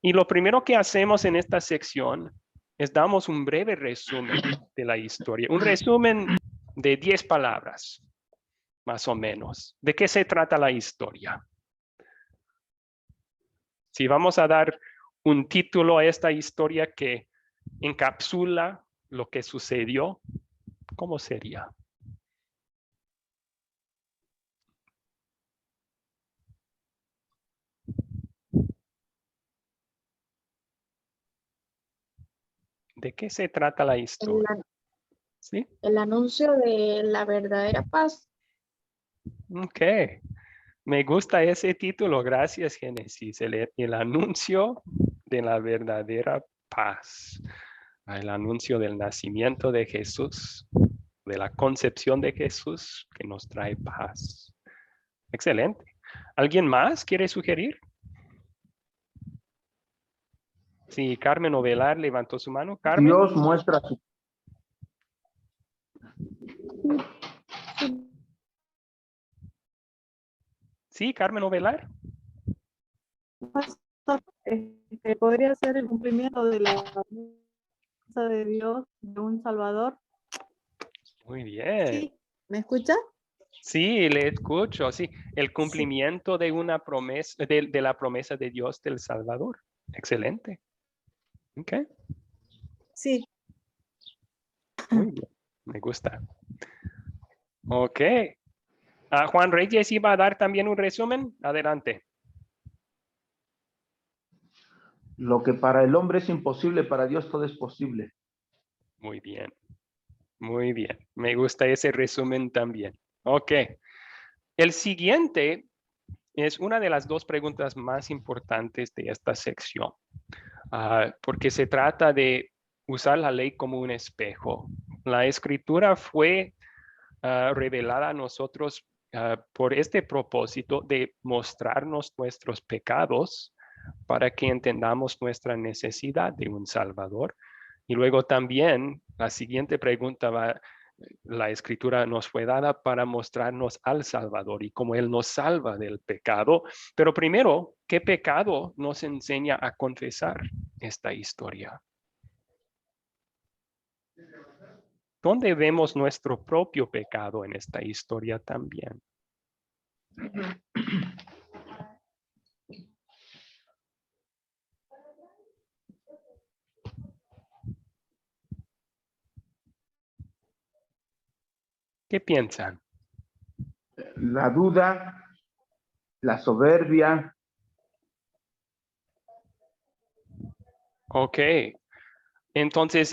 Y lo primero que hacemos en esta sección es damos un breve resumen de la historia. Un resumen de 10 palabras, más o menos. ¿De qué se trata la historia? Si vamos a dar un título a esta historia que encapsula lo que sucedió, ¿cómo sería? ¿De qué se trata la historia? ¿Sí? El anuncio de la verdadera paz. Ok. Me gusta ese título. Gracias, Génesis. El anuncio de la verdadera paz. El anuncio del nacimiento de Jesús, de la concepción de Jesús que nos trae paz. Excelente. ¿Alguien más quiere sugerir? Sí, Carmen Ovelar levantó su mano. Carmen. Dios muestra su... Sí, Carmen Ovelar. Podría ser el cumplimiento de la promesa de Dios de un Salvador. Muy bien. Sí, ¿me escucha? Sí, le escucho. Sí, el cumplimiento de una promesa, de la promesa de Dios del Salvador. Excelente. Ok. Sí. Muy bien. Me gusta. Ok. Juan Reyes iba a dar también un resumen. Adelante. Lo que para el hombre es imposible, para Dios todo es posible. Muy bien. Muy bien. Me gusta ese resumen también. Ok. El siguiente es una de las dos preguntas más importantes de esta sección, porque se trata de usar la ley como un espejo. La escritura fue revelada a nosotros por este propósito de mostrarnos nuestros pecados para que entendamos nuestra necesidad de un Salvador. Y luego también la siguiente pregunta va, la escritura nos fue dada para mostrarnos al Salvador y cómo Él nos salva del pecado. Pero primero, ¿qué pecado nos enseña a confesar esta historia? ¿Dónde vemos nuestro propio pecado en esta historia también? ¿Qué piensan? La duda, la soberbia. Ok. Entonces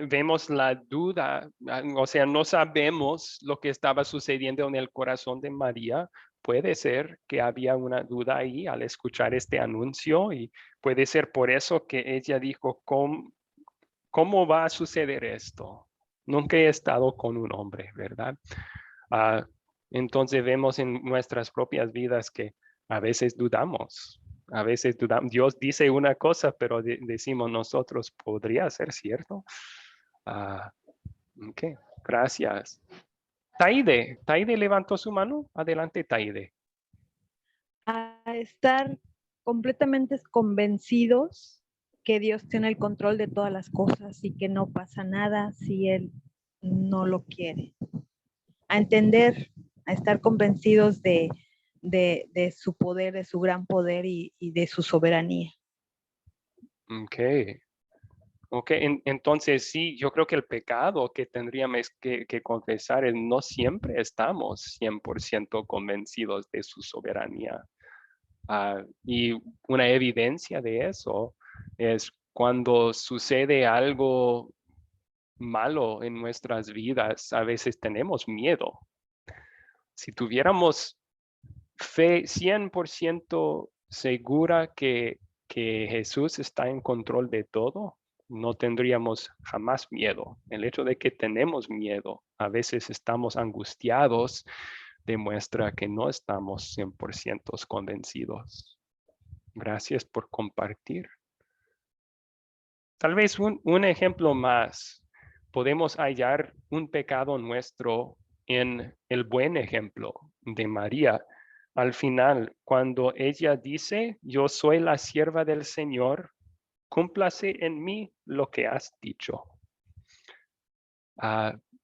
vemos la duda, o sea, no sabemos lo que estaba sucediendo en el corazón de María. Puede ser que había una duda ahí al escuchar este anuncio y puede ser por eso que ella dijo, ¿cómo va a suceder esto? Nunca he estado con un hombre, ¿verdad? Entonces vemos en nuestras propias vidas que a veces dudamos A veces Dios dice una cosa, pero decimos nosotros, ¿podría ser cierto? Ok, gracias. Taide levantó su mano. Adelante, Taide. A estar completamente convencidos que Dios tiene el control de todas las cosas y que no pasa nada si Él no lo quiere. A entender, a estar convencidos de su poder, de su gran poder y de su soberanía. Ok, entonces sí, yo creo que el pecado que tendríamos que confesar es no siempre estamos 100% convencidos de su soberanía. Y una evidencia de eso es cuando sucede algo malo en nuestras vidas, a veces tenemos miedo. Si tuviéramos fe 100% segura que Jesús está en control de todo, no tendríamos jamás miedo. El hecho de que tenemos miedo, a veces estamos angustiados, demuestra que no estamos 100% convencidos. Gracias por compartir. Tal vez un ejemplo más. Podemos hallar un pecado nuestro en el buen ejemplo de María. Al final, cuando ella dice, yo soy la sierva del Señor, cúmplase en mí lo que has dicho.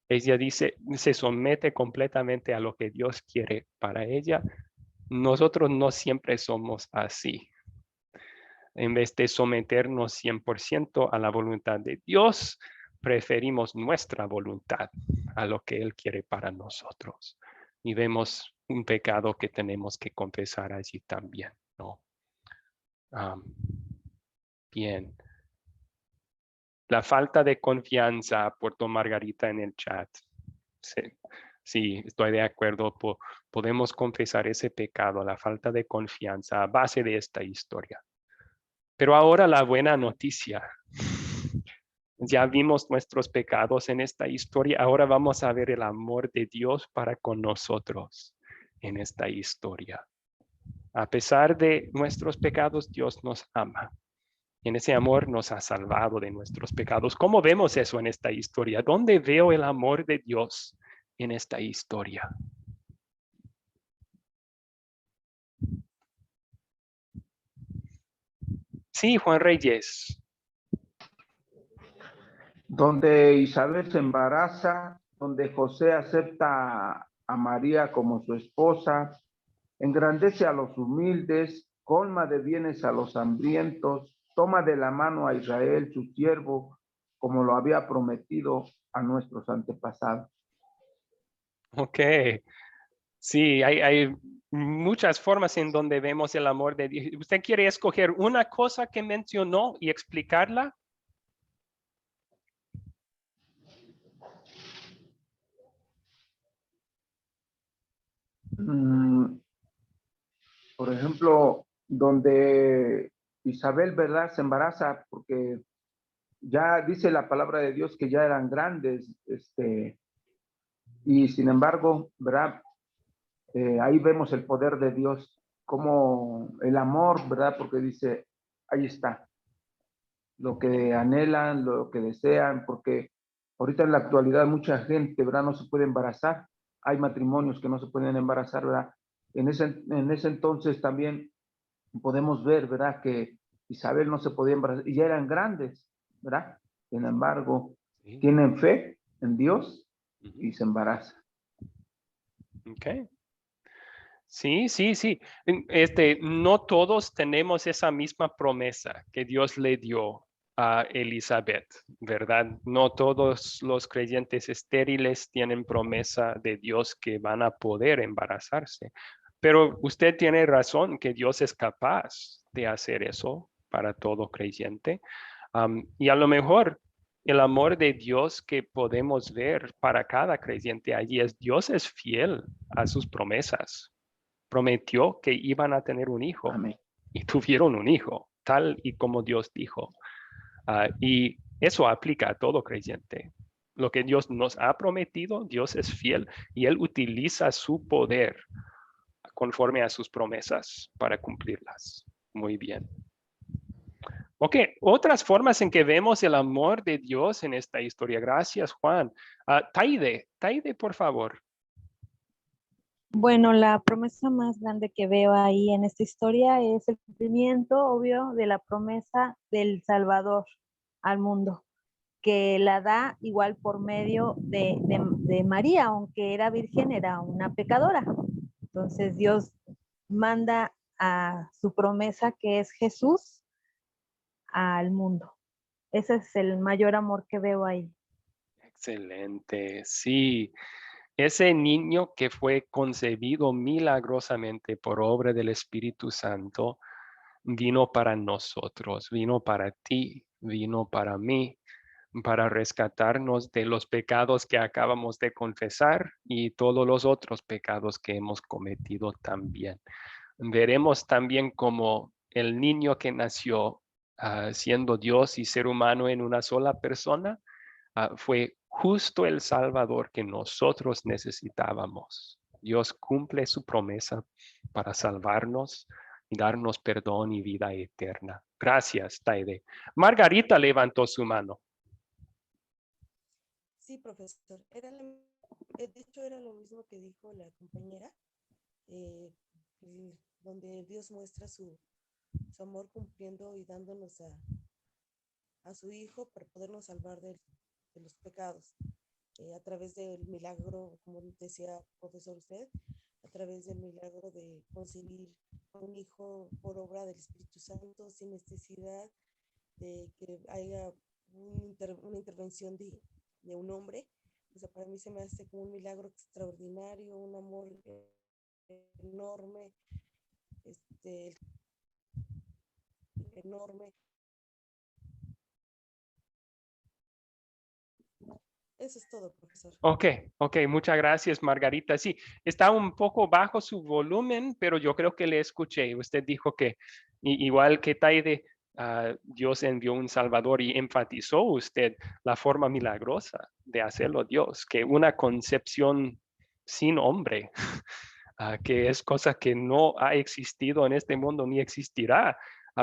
Ella dice, se somete completamente a lo que Dios quiere para ella. Nosotros no siempre somos así. En vez de someternos 100% a la voluntad de Dios, preferimos nuestra voluntad a lo que Él quiere para nosotros. Y vemos un pecado que tenemos que confesar allí también, ¿no? Bien. La falta de confianza, Puerto Margarita en el chat. Sí, estoy de acuerdo. Podemos confesar ese pecado, la falta de confianza, a base de esta historia. Pero ahora la buena noticia. Ya vimos nuestros pecados en esta historia. Ahora vamos a ver el amor de Dios para con nosotros en esta historia. A pesar de nuestros pecados, Dios nos ama. En ese amor nos ha salvado de nuestros pecados. ¿Cómo vemos eso en esta historia? ¿Dónde veo el amor de Dios en esta historia? Sí, Juan Reyes. Donde Isabel se embaraza, donde José acepta a María como su esposa, engrandece a los humildes, colma de bienes a los hambrientos, toma de la mano a Israel, su siervo, como lo había prometido a nuestros antepasados. Ok. Sí, hay muchas formas en donde vemos el amor de Dios. ¿Usted quiere escoger una cosa que mencionó y explicarla? Por ejemplo, donde Isabel, ¿verdad?, se embaraza porque ya dice la palabra de Dios que ya eran grandes, y sin embargo, ¿verdad? Ahí vemos el poder de Dios, como el amor, ¿verdad? Porque dice, ahí está, lo que anhelan, lo que desean, porque ahorita en la actualidad mucha gente, ¿verdad?, no se puede embarazar. Hay matrimonios que no se pueden embarazar, ¿verdad? En ese entonces también podemos ver, ¿verdad?, que Isabel no se podía embarazar y ya eran grandes, ¿verdad? Sin embargo, Sí. tienen fe en Dios y se embarazan. Ok. Sí. No todos tenemos esa misma promesa que Dios le dio a Elizabeth, ¿verdad? No todos los creyentes estériles tienen promesa de Dios que van a poder embarazarse. Pero usted tiene razón que Dios es capaz de hacer eso para todo creyente. Y a lo mejor el amor de Dios que podemos ver para cada creyente allí es Dios es fiel a sus promesas. Prometió que iban a tener un hijo. Amén. Y tuvieron un hijo, tal y como Dios dijo. Y eso aplica a todo creyente. Lo que Dios nos ha prometido, Dios es fiel y Él utiliza su poder conforme a sus promesas para cumplirlas. Muy bien. Ok, otras formas en que vemos el amor de Dios en esta historia. Gracias, Juan. Taide, por favor. Bueno, la promesa más grande que veo ahí en esta historia es el cumplimiento, obvio, de la promesa del Salvador al mundo, que la da igual por medio de María, aunque era virgen, era una pecadora. Entonces Dios manda a su promesa, que es Jesús, al mundo. Ese es el mayor amor que veo ahí. Excelente, sí. Ese niño que fue concebido milagrosamente por obra del Espíritu Santo, vino para nosotros, vino para ti, vino para mí, para rescatarnos de los pecados que acabamos de confesar y todos los otros pecados que hemos cometido también. Veremos también como el niño que nació siendo Dios y ser humano en una sola persona, fue justo el Salvador que nosotros necesitábamos. Dios cumple su promesa para salvarnos y darnos perdón y vida eterna. Gracias, Taide. Margarita levantó su mano. Sí, profesor. De hecho, era lo mismo que dijo la compañera, donde Dios muestra su amor cumpliendo y dándonos a su Hijo para podernos salvar de los pecados. A través del milagro, como decía profesor usted, a través del milagro de concebir un hijo por obra del Espíritu Santo, sin necesidad de que haya una intervención de un hombre. O sea, para mí se me hace como un milagro extraordinario, un amor enorme, enorme. Eso es todo, profesor. Ok, muchas gracias, Margarita. Sí, está un poco bajo su volumen, pero yo creo que le escuché. Usted dijo que igual que Taide, Dios envió un Salvador y enfatizó usted la forma milagrosa de hacerlo Dios, que una concepción sin hombre, que es cosa que no ha existido en este mundo ni existirá,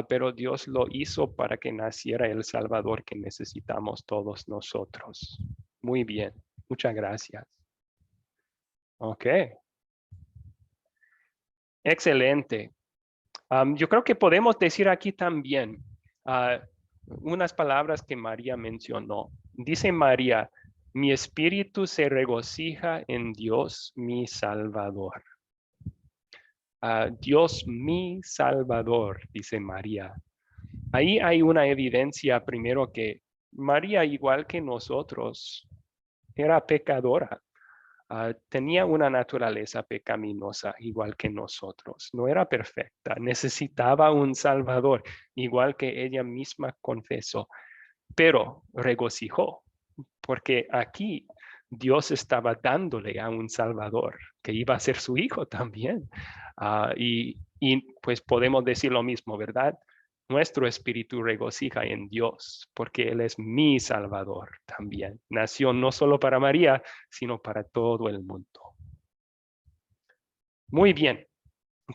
pero Dios lo hizo para que naciera el Salvador que necesitamos todos nosotros. Muy bien. Muchas gracias. Ok. Excelente. Yo creo que podemos decir aquí también unas palabras que María mencionó. Dice María, mi espíritu se regocija en Dios, mi Salvador. Dios, mi Salvador, dice María. Ahí hay una evidencia primero que María, igual que nosotros, era pecadora. Tenía una naturaleza pecaminosa igual que nosotros. No era perfecta. Necesitaba un Salvador, igual que ella misma confesó. Pero regocijó, porque aquí Dios estaba dándole a un Salvador, que iba a ser su hijo también. Y pues podemos decir lo mismo, ¿verdad? Nuestro espíritu regocija en Dios, porque Él es mi Salvador también. Nació no solo para María, sino para todo el mundo. Muy bien.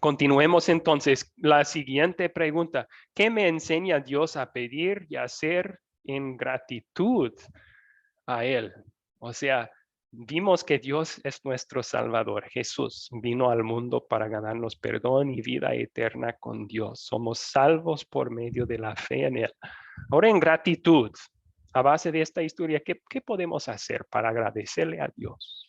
Continuemos entonces. La siguiente pregunta. ¿Qué me enseña Dios a pedir y hacer en gratitud a Él? O sea, vimos que Dios es nuestro Salvador. Jesús vino al mundo para ganarnos perdón y vida eterna con Dios. Somos salvos por medio de la fe en Él. Ahora, en gratitud, a base de esta historia, ¿qué podemos hacer para agradecerle a Dios?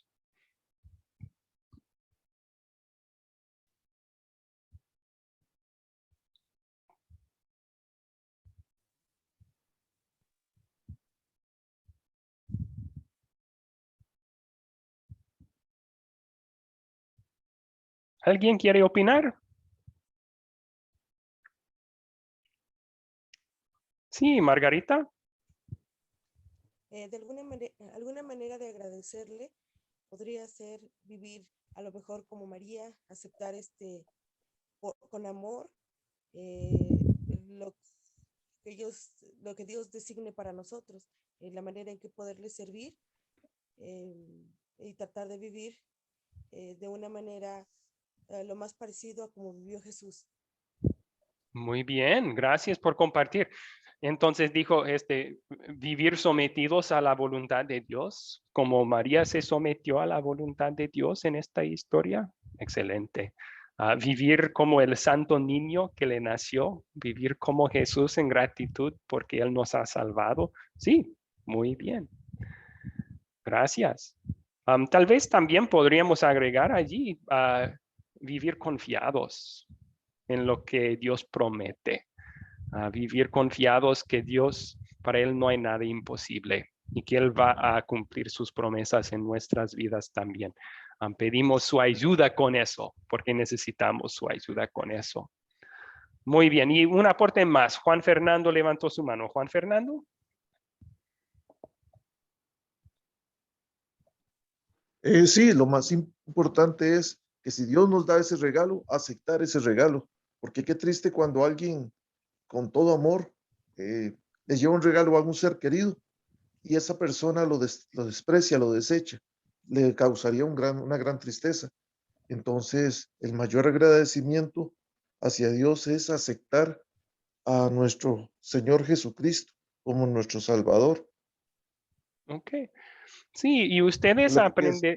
¿Alguien quiere opinar? Sí, Margarita. De alguna manera de agradecerle podría ser vivir a lo mejor como María, aceptar con amor lo lo que Dios designe para nosotros, la manera en que poderle servir y tratar de vivir de una manera lo más parecido a como vivió Jesús. Muy bien, gracias por compartir. Entonces dijo, vivir sometidos a la voluntad de Dios, como María se sometió a la voluntad de Dios en esta historia. Excelente. Vivir como el santo niño que le nació, vivir como Jesús en gratitud porque Él nos ha salvado. Sí, muy bien. Gracias. Tal vez también podríamos agregar allí vivir confiados en lo que Dios promete. Vivir confiados que Dios, para Él no hay nada imposible y que Él va a cumplir sus promesas en nuestras vidas también. Pedimos su ayuda con eso, porque necesitamos su ayuda con eso. Muy bien, y un aporte más. Juan Fernando levantó su mano. Juan Fernando. Sí, lo más importante es que si Dios nos da ese regalo, aceptar ese regalo, porque qué triste cuando alguien con todo amor le lleva un regalo a un ser querido y esa persona lo desprecia, lo desecha, le causaría una gran tristeza. Entonces, el mayor agradecimiento hacia Dios es aceptar a nuestro Señor Jesucristo como nuestro Salvador. Ok. Sí, y ustedes Es lo que pienso.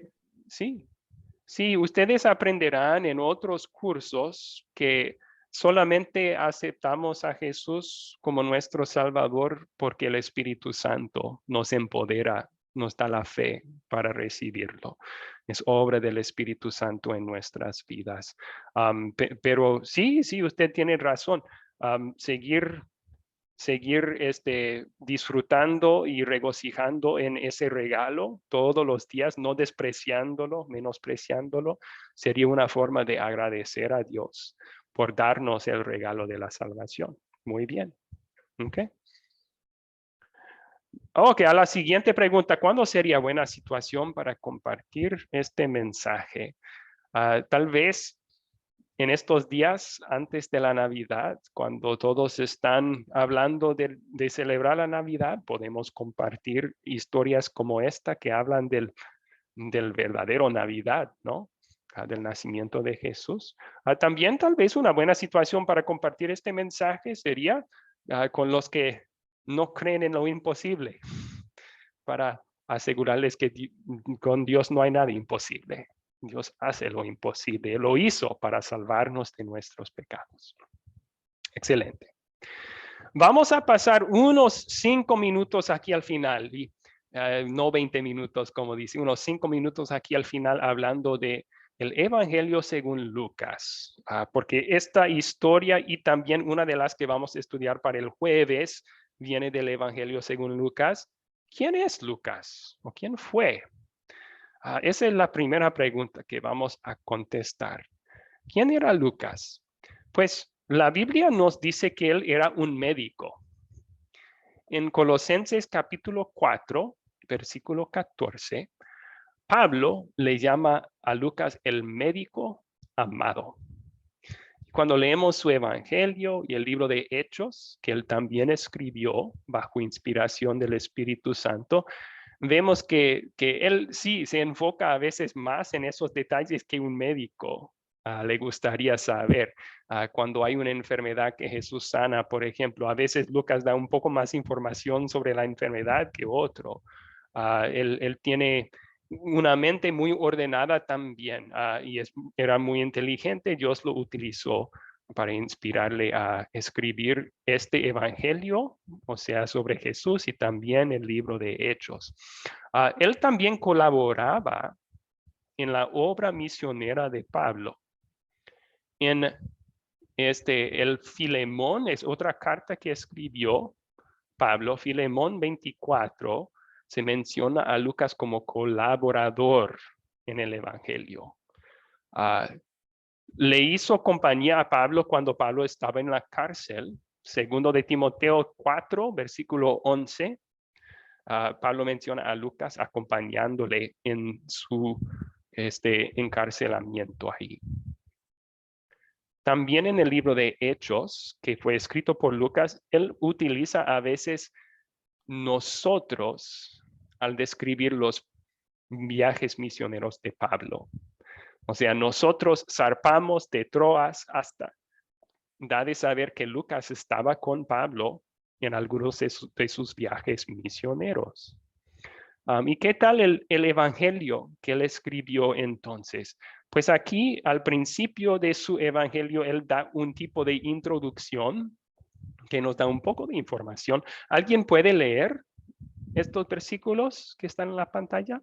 Sí, ustedes aprenderán en otros cursos que solamente aceptamos a Jesús como nuestro Salvador porque el Espíritu Santo nos empodera, nos da la fe para recibirlo. Es obra del Espíritu Santo en nuestras vidas. Pero sí, usted tiene razón. Seguir disfrutando y regocijando en ese regalo todos los días, no despreciándolo, menospreciándolo, sería una forma de agradecer a Dios por darnos el regalo de la salvación. Muy bien. Ok, a la siguiente pregunta, ¿cuándo sería buena situación para compartir este mensaje? Tal vez en estos días antes de la Navidad, cuando todos están hablando de celebrar la Navidad, podemos compartir historias como esta que hablan del verdadero Navidad, ¿no? Del nacimiento de Jesús. También tal vez una buena situación para compartir este mensaje sería con los que no creen en lo imposible, para asegurarles que con Dios no hay nada imposible. Dios hace lo imposible, lo hizo para salvarnos de nuestros pecados. Excelente. Vamos a pasar unos 5 minutos aquí al final, y no 20 minutos como dice, unos 5 minutos aquí al final hablando de el Evangelio según Lucas, porque esta historia y también una de las que vamos a estudiar para el jueves viene del Evangelio según Lucas. ¿Quién es Lucas? ¿O quién fue? Esa es la primera pregunta que vamos a contestar. ¿Quién era Lucas? Pues la Biblia nos dice que él era un médico. En Colosenses capítulo 4, versículo 14, Pablo le llama a Lucas el médico amado. Cuando leemos su evangelio y el libro de Hechos, que él también escribió bajo inspiración del Espíritu Santo, vemos que él sí se enfoca a veces más en esos detalles que un médico le gustaría saber. Cuando hay una enfermedad que Jesús sana, por ejemplo, a veces Lucas da un poco más información sobre la enfermedad que otro. Él tiene una mente muy ordenada también y era muy inteligente. Dios lo utilizó para inspirarle a escribir este evangelio, o sea, sobre Jesús y también el libro de Hechos. Él también colaboraba en la obra misionera de Pablo. En el Filemón es otra carta que escribió Pablo. Filemón 24 se menciona a Lucas como colaborador en el evangelio. Le hizo compañía a Pablo cuando Pablo estaba en la cárcel. Segundo de Timoteo 4, versículo 11. Pablo menciona a Lucas acompañándole en su encarcelamiento ahí. También en el libro de Hechos, que fue escrito por Lucas, él utiliza a veces nosotros al describir los viajes misioneros de Pablo. O sea, nosotros zarpamos de Troas hasta da de saber que Lucas estaba con Pablo en algunos de sus viajes misioneros. ¿Y qué tal el evangelio que él escribió entonces? Pues aquí al principio de su evangelio él da un tipo de introducción que nos da un poco de información. ¿Alguien puede leer estos versículos que están en la pantalla?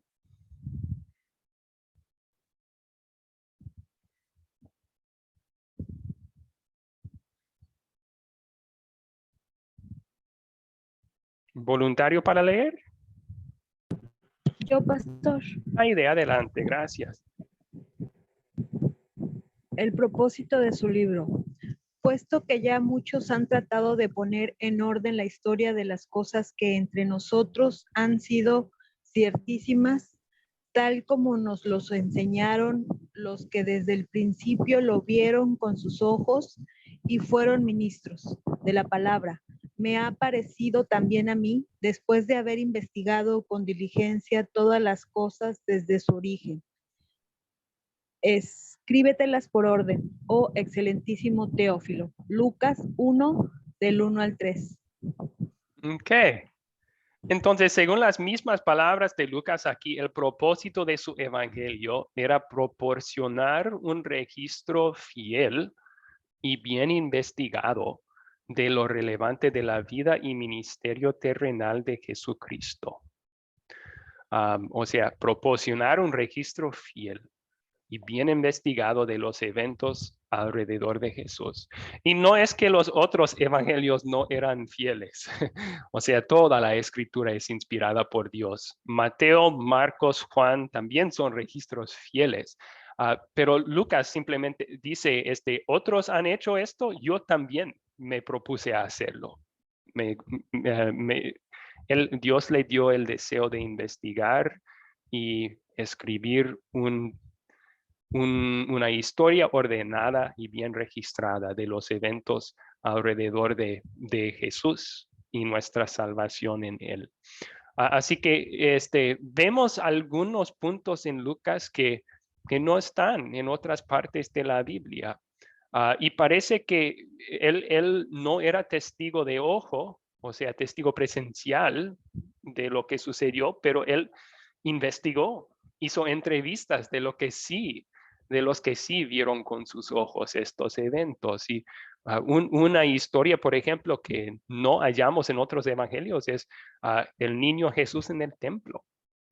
¿Voluntario para leer? Yo, pastor. Aide, adelante, gracias. El propósito de su libro. Puesto que ya muchos han tratado de poner en orden la historia de las cosas que entre nosotros han sido ciertísimas, tal como nos los enseñaron los que desde el principio lo vieron con sus ojos y fueron ministros de la palabra, me ha parecido también a mí, después de haber investigado con diligencia todas las cosas desde su origen. Escríbetelas por orden, oh excelentísimo Teófilo. Lucas 1, del 1 al 3. Ok. Entonces, según las mismas palabras de Lucas aquí, el propósito de su evangelio era proporcionar un registro fiel y bien investigado de lo relevante de la vida y ministerio terrenal de Jesucristo. O sea, proporcionar un registro fiel y bien investigado de los eventos alrededor de Jesús. Y no es que los otros evangelios no eran fieles. O sea, toda la escritura es inspirada por Dios. Mateo, Marcos, Juan también son registros fieles. Pero Lucas simplemente dice, otros han hecho esto, yo también me propuse a hacerlo. Dios le dio el deseo de investigar y escribir una historia ordenada y bien registrada de los eventos alrededor de Jesús y nuestra salvación en él. Así que vemos algunos puntos en Lucas que no están en otras partes de la Biblia. Y parece que él no era testigo de ojo, o sea, testigo presencial de lo que sucedió, pero él investigó, hizo entrevistas de los que sí vieron con sus ojos estos eventos. Y una historia, por ejemplo, que no hallamos en otros evangelios es el niño Jesús en el templo,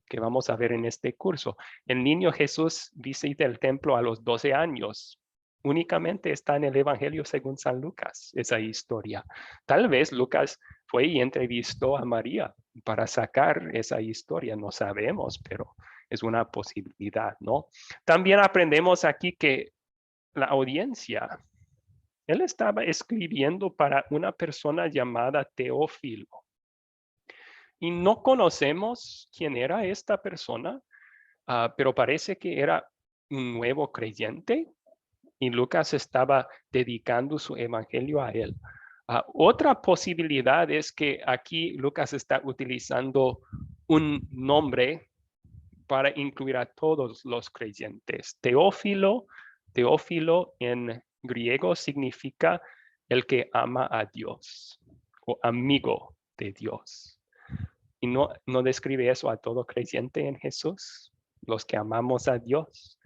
que vamos a ver en este curso. El niño Jesús visita el templo a los 12 años. Únicamente está en el evangelio según San Lucas, esa historia. Tal vez Lucas fue y entrevistó a María para sacar esa historia, no sabemos, pero es una posibilidad, ¿no? También aprendemos aquí que la audiencia, él estaba escribiendo para una persona llamada Teófilo. Y no conocemos quién era esta persona, pero parece que era un nuevo creyente y Lucas estaba dedicando su evangelio a él. Otra posibilidad es que aquí Lucas está utilizando un nombre para incluir a todos los creyentes. Teófilo en griego significa el que ama a Dios o amigo de Dios. Y no describe eso a todo creyente en Jesús, los que amamos a Dios.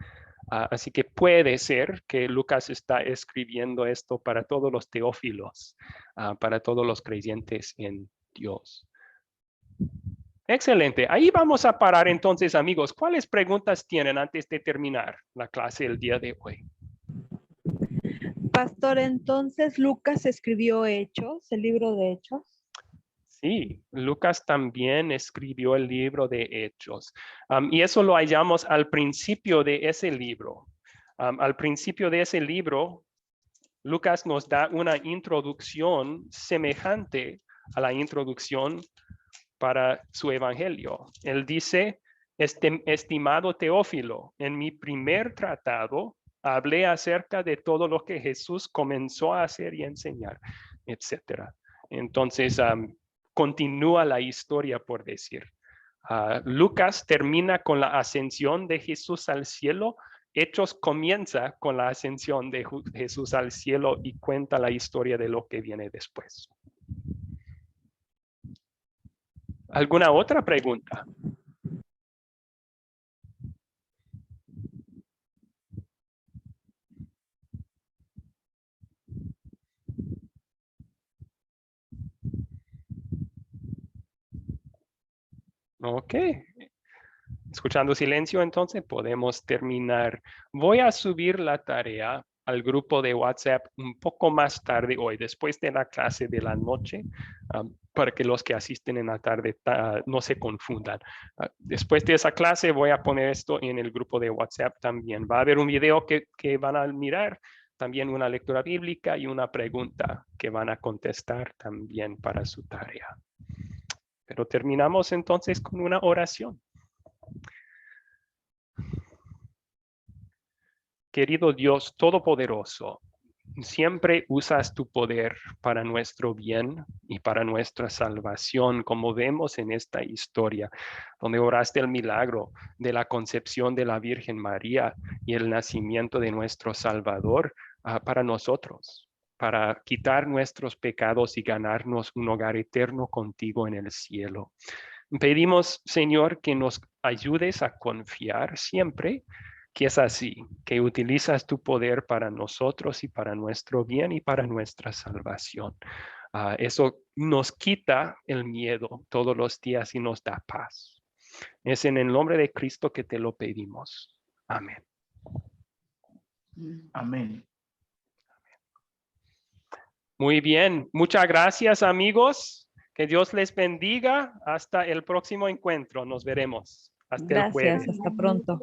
Así que puede ser que Lucas está escribiendo esto para todos los teófilos, para todos los creyentes en Dios. Excelente. Ahí vamos a parar entonces, amigos. ¿Cuáles preguntas tienen antes de terminar la clase el día de hoy? Pastor, entonces Lucas escribió Hechos, el libro de Hechos. Sí, Lucas también escribió el libro de Hechos. Y eso lo hallamos al principio de ese libro. Al principio de ese libro, Lucas nos da una introducción semejante a la introducción para su evangelio. Él dice, estimado Teófilo, en mi primer tratado hablé acerca de todo lo que Jesús comenzó a hacer y enseñar, etc. Entonces, continúa la historia, por decir. Lucas termina con la ascensión de Jesús al cielo Hechos comienza con la ascensión de Jesús al cielo y cuenta la historia de lo que viene después. ¿Alguna otra pregunta? Ok. Escuchando silencio, entonces podemos terminar. Voy a subir la tarea al grupo de WhatsApp un poco más tarde hoy, después de la clase de la noche, para que los que asisten en la tarde no se confundan. Después de esa clase voy a poner esto en el grupo de WhatsApp también. Va a haber un video que van a mirar, también una lectura bíblica y una pregunta que van a contestar también para su tarea. Pero terminamos entonces con una oración. Querido Dios Todopoderoso, siempre usas tu poder para nuestro bien y para nuestra salvación, como vemos en esta historia, donde oraste el milagro de la concepción de la Virgen María y el nacimiento de nuestro Salvador para nosotros, para quitar nuestros pecados y ganarnos un hogar eterno contigo en el cielo. Pedimos, Señor, que nos ayudes a confiar siempre que es así, que utilizas tu poder para nosotros y para nuestro bien y para nuestra salvación. Eso nos quita el miedo todos los días y nos da paz. Es en el nombre de Cristo que te lo pedimos. Amén. Amén. Muy bien. Muchas gracias, amigos. Que Dios les bendiga. Hasta el próximo encuentro. Nos veremos. Hasta el jueves. Gracias, hasta pronto.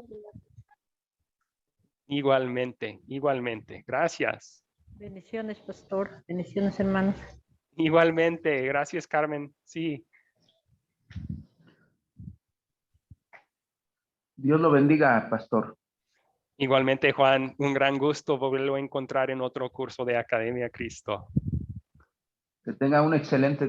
Igualmente, igualmente. Gracias. Bendiciones, pastor. Bendiciones, hermanos. Igualmente. Gracias, Carmen. Sí. Dios lo bendiga, pastor. Igualmente, Juan. Un gran gusto volverlo a encontrar en otro curso de Academia Cristo. Que tenga un excelente día.